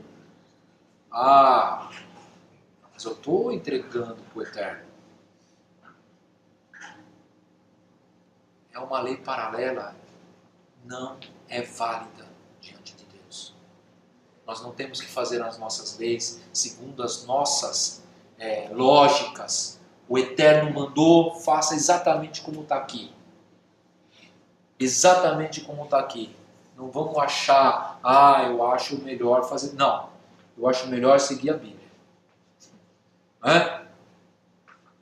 Mas eu estou entregando para o Eterno. É uma lei paralela, não é válida diante de Deus. Nós não temos que fazer as nossas leis segundo as nossas lógicas. O Eterno mandou, faça exatamente como está aqui. Exatamente como está aqui. Não vamos achar, eu acho melhor fazer. Não, eu acho melhor seguir a Bíblia.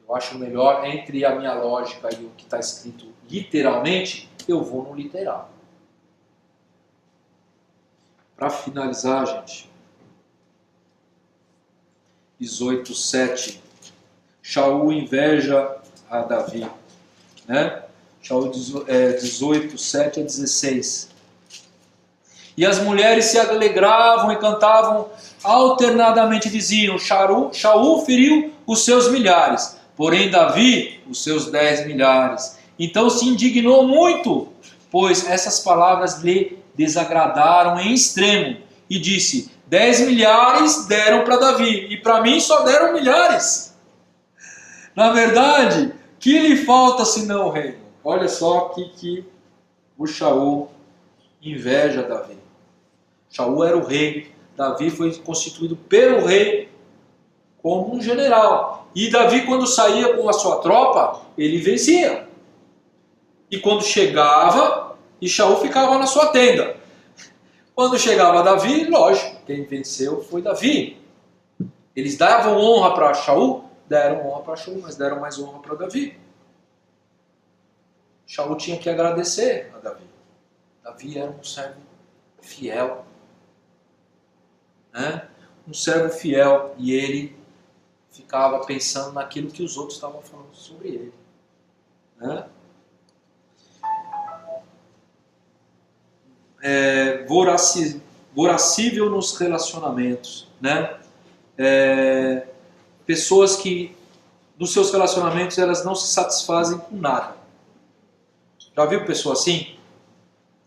Eu acho melhor, entre a minha lógica e o que está escrito literalmente, eu vou no literal. Para finalizar, gente, 18:7, Shaul inveja a Davi, né? Shaul 18:7 a 16. E as mulheres se alegravam e cantavam alternadamente, diziam: Shaul feriu os seus milhares, porém Davi os seus 10 milhares. Então se indignou muito, pois essas palavras lhe desagradaram em extremo, e disse: 10 milhares deram para Davi, e para mim só deram milhares. Na verdade, que lhe falta senão o reino? Olha só que o Shaul inveja Davi. Shaul era o rei, Davi foi constituído pelo rei como um general. E Davi, quando saía com a sua tropa, ele vencia. E quando chegava, e Shaul ficava na sua tenda. Quando chegava Davi, lógico, quem venceu foi Davi. Eles davam honra para Shaul, deram honra para Shaul, mas deram mais honra para Davi. Shaul tinha que agradecer a Davi. Davi era um servo fiel, né? Um servo fiel, e ele ficava pensando naquilo que os outros estavam falando sobre ele, né? Voracível nos relacionamentos, né? Pessoas que nos seus relacionamentos elas não se satisfazem com nada. Já viu pessoa assim?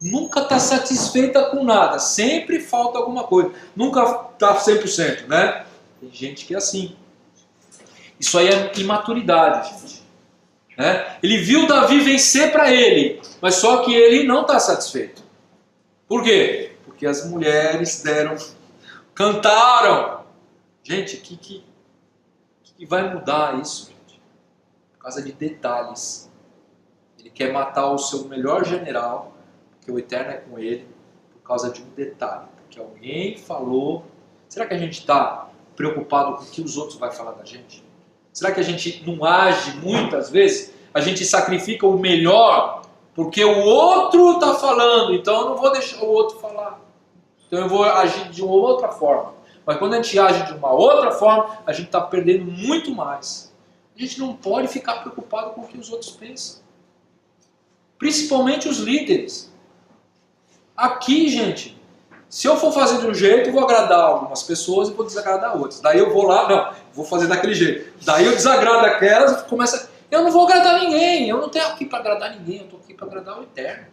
Nunca está satisfeita com nada, sempre falta alguma coisa, nunca está 100%, né? Tem gente que é assim. Isso aí é imaturidade, gente, né? Ele viu Davi vencer para ele, mas só que ele não está satisfeito. Por quê? Porque as mulheres cantaram. Gente, o que vai mudar isso, gente? Por causa de detalhes. Ele quer matar o seu melhor general, porque o Eterno é com ele, por causa de um detalhe. Porque alguém falou. Será que a gente está preocupado com o que os outros vão falar da gente? Será que a gente não age muitas vezes? A gente sacrifica o melhor porque o outro está falando, então eu não vou deixar o outro falar. Então eu vou agir de uma outra forma. Mas quando a gente age de uma outra forma, a gente está perdendo muito mais. A gente não pode ficar preocupado com o que os outros pensam. Principalmente os líderes. Aqui, gente, se eu for fazer de um jeito, eu vou agradar algumas pessoas e vou desagradar outras. Daí eu vou lá, não, vou fazer daquele jeito. Daí eu desagrado aquelas e começa... Eu não vou agradar ninguém, eu não tenho aqui para agradar ninguém, eu estou aqui para agradar o Eterno.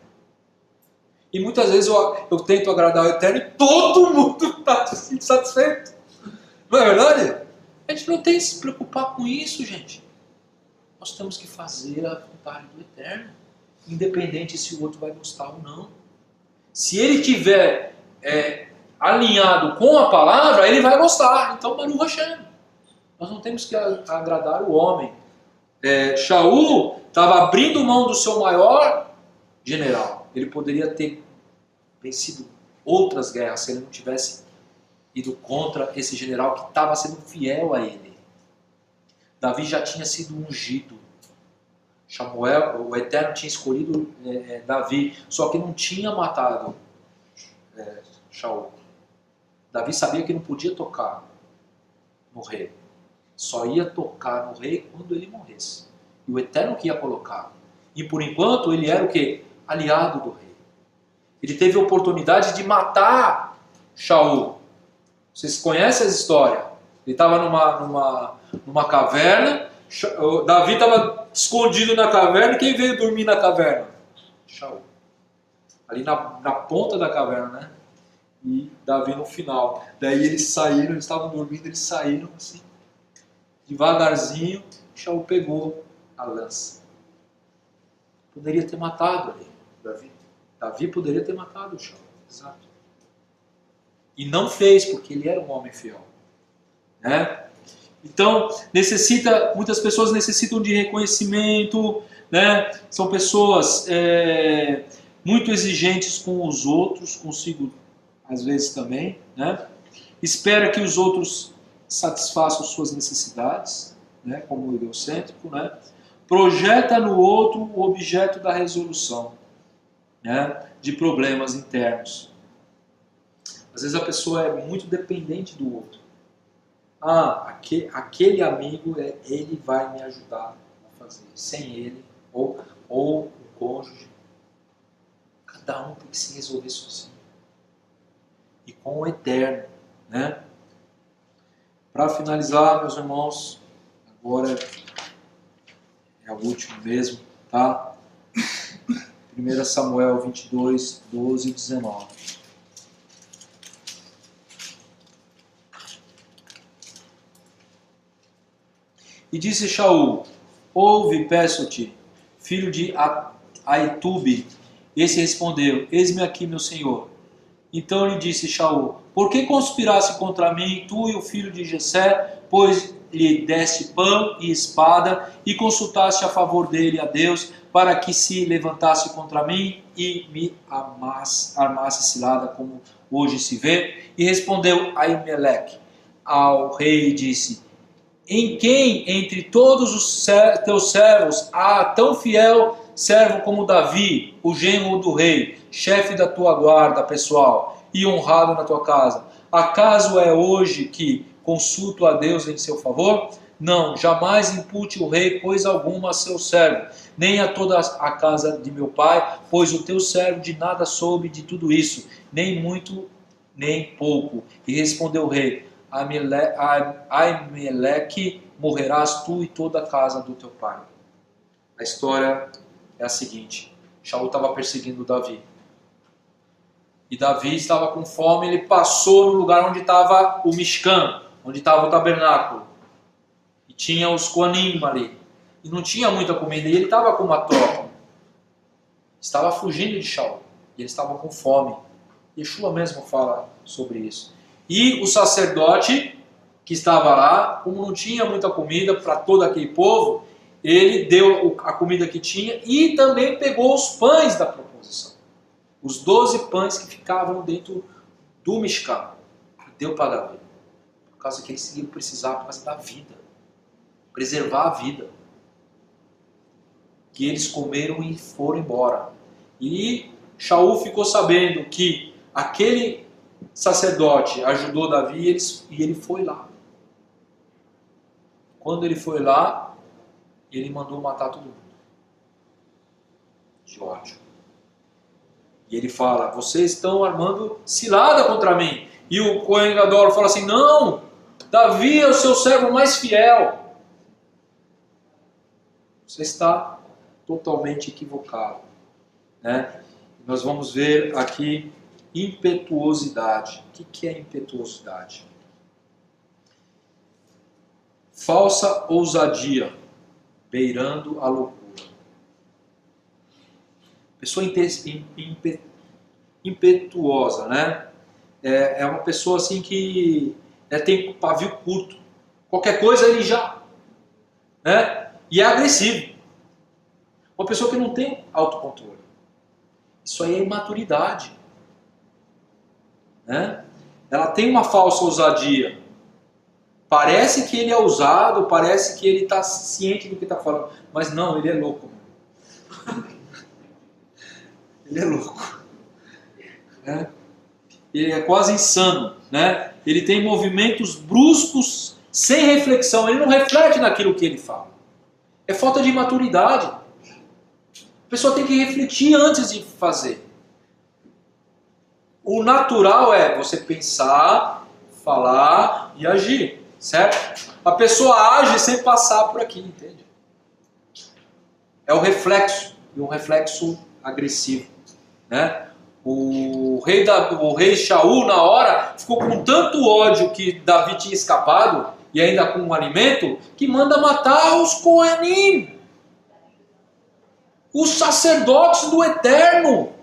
E muitas vezes eu tento agradar o Eterno e todo mundo está insatisfeito. Não é verdade? A gente não tem que se preocupar com isso, gente. Nós temos que fazer a vontade do Eterno, independente se o outro vai gostar ou não. Se ele tiver alinhado com a palavra, ele vai gostar. Então, Baruch Hashem. Nós não temos que agradar o homem. Shaul estava abrindo mão do seu maior general. Ele poderia ter vencido outras guerras se ele não tivesse ido contra esse general que estava sendo fiel a ele. Davi já tinha sido ungido. O Eterno tinha escolhido Davi, só que não tinha matado Shaul. Davi sabia que não podia tocar no rei. Só ia tocar no rei quando ele morresse. E o Eterno que ia colocar. E por enquanto ele era o quê? Aliado do rei. Ele teve a oportunidade de matar Shaul. Vocês conhecem essa história? Ele estava numa caverna, Davi estava escondido na caverna, e quem veio dormir na caverna? Shaul. Ali na ponta da caverna, né? E Davi no final. Daí eles saíram, eles estavam dormindo, eles saíram assim, devagarzinho, Shaul pegou a lança. Poderia ter matado ali. Davi poderia ter matado o Shaul. Exato. E não fez, porque ele era um homem fiel. Né? Então, muitas pessoas necessitam de reconhecimento, né? São pessoas muito exigentes com os outros, consigo às vezes também, né? Espera que os outros satisfaçam suas necessidades, né? Como o egocêntrico, né? Projeta no outro o objeto da resolução, né? De problemas internos. Às vezes a pessoa é muito dependente do outro. Aquele amigo, ele vai me ajudar a fazer. Sem ele, ou o cônjuge, cada um tem que se resolver sozinho. E com o Eterno, né? Para finalizar, meus irmãos, agora é o último mesmo, tá? 1 Samuel 22, 12 e 19. E disse Shaul: ouve, peço-te, filho de Aitube. Esse respondeu: eis-me aqui, meu senhor. Então lhe disse Shaul: por que conspiraste contra mim, tu e o filho de Jessé, pois lhe deste pão e espada, e consultaste a favor dele a Deus, para que se levantasse contra mim e me armasse cilada, como hoje se vê? E respondeu Aimeleque ao rei e disse: em quem entre todos os teus servos há tão fiel servo como Davi, o genro do rei, chefe da tua guarda pessoal e honrado na tua casa, acaso é hoje que consulto a Deus em seu favor? Não, jamais impute o rei coisa alguma a seu servo, nem a toda a casa de meu pai, pois o teu servo de nada soube de tudo isso, nem muito, nem pouco. E respondeu o rei, Aimeleque, morrerás tu e toda a casa do teu pai. A história é a seguinte, Shaul estava perseguindo Davi. E Davi estava com fome, ele passou no lugar onde estava o Mishkan, onde estava o tabernáculo. E tinha os Koanim ali. E não tinha muita comida, e ele estava com uma tropa. Estava fugindo de Shaul. E eles estavam com fome. Yeshua mesmo fala sobre isso. E o sacerdote que estava lá, como não tinha muita comida para todo aquele povo, ele deu a comida que tinha e também pegou os pães da proposição. Os 12 pães que ficavam dentro do Mishkan. E deu para Davi. Por causa que eles iam precisar, por causa da vida. Preservar a vida. Que eles comeram e foram embora. E Shaul ficou sabendo que aquele sacerdote ajudou Davi e ele foi lá. Quando ele foi lá, ele mandou matar todo mundo. De ódio. E ele fala, vocês estão armando cilada contra mim. E o Cohen Gadol fala assim, não, Davi é o seu servo mais fiel. Você está totalmente equivocado. Né? Nós vamos ver aqui impetuosidade. O que é impetuosidade? Falsa ousadia, beirando a loucura. Pessoa impetuosa, né? É uma pessoa assim que tem pavio curto. Qualquer coisa ele já, né? E é agressivo. Uma pessoa que não tem autocontrole. Isso aí é imaturidade, né? Ela tem uma falsa ousadia. Parece que ele é ousado, parece que ele está ciente do que está falando, mas não, ele é louco. Ele é louco. Né? Ele é quase insano. Né? Ele tem movimentos bruscos, sem reflexão. Ele não reflete naquilo que ele fala. É falta de maturidade. A pessoa tem que refletir antes de fazer. O natural é você pensar, falar e agir. Certo? A pessoa age sem passar por aqui, entende? É o reflexo. E um reflexo agressivo. Né? O rei Shaul, na hora, ficou com tanto ódio que Davi tinha escapado, e ainda com um alimento, que manda matar os Kohanim, os sacerdotes do Eterno,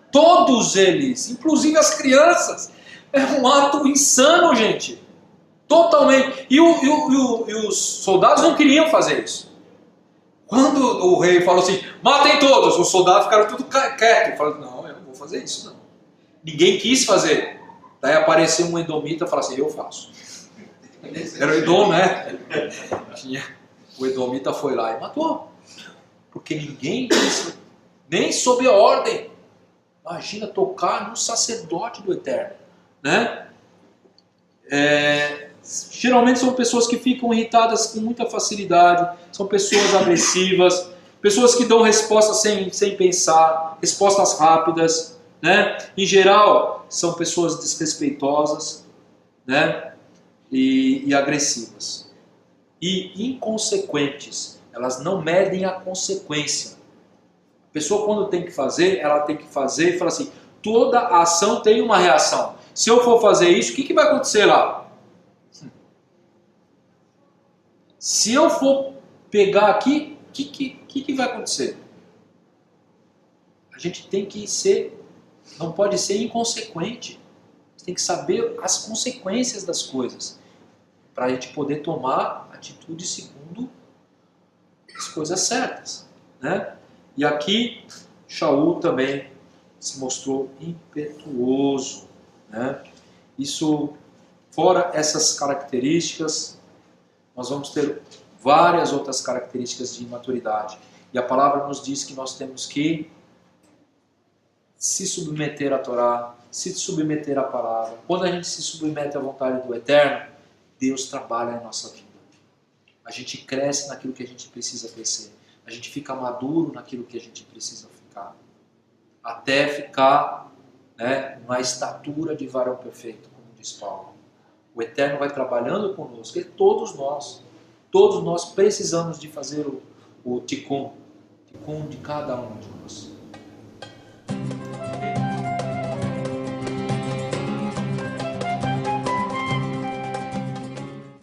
todos eles, inclusive as crianças. É um ato insano, gente, totalmente. E os soldados não queriam fazer isso. Quando o rei falou assim, matem todos, os soldados ficaram tudo quietos. Falaram, não, eu não vou fazer isso, não. Ninguém quis fazer. Daí apareceu um edomita e falou assim, eu faço. Era o Edom, né? O edomita foi lá e matou. Porque ninguém quis, nem sob a ordem. Imagina tocar no sacerdote do Eterno. Né? Geralmente são pessoas que ficam irritadas com muita facilidade, são pessoas agressivas, pessoas que dão respostas sem pensar, respostas rápidas, né? Em geral, são pessoas desrespeitosas, né? E agressivas. E inconsequentes, elas não medem a consequência. A pessoa, quando tem que fazer, ela tem que fazer e fala assim, toda ação tem uma reação. Se eu for fazer isso, o que vai acontecer lá? Se eu for pegar aqui, o que vai acontecer? A gente tem que ser, não pode ser inconsequente. Você tem que saber as consequências das coisas, para a gente poder tomar atitude segundo as coisas certas. Né? E aqui, Shaul também se mostrou impetuoso. Né? Isso, fora essas características, nós vamos ter várias outras características de imaturidade. E a palavra nos diz que nós temos que se submeter à Torá, se submeter à palavra. Quando a gente se submete à vontade do Eterno, Deus trabalha em nossa vida. A gente cresce naquilo que a gente precisa crescer. A gente fica maduro naquilo que a gente precisa ficar. Até ficar, né, na estatura de varão perfeito, como diz Paulo. O Eterno vai trabalhando conosco. E todos nós precisamos de fazer o tikkun de cada um de nós.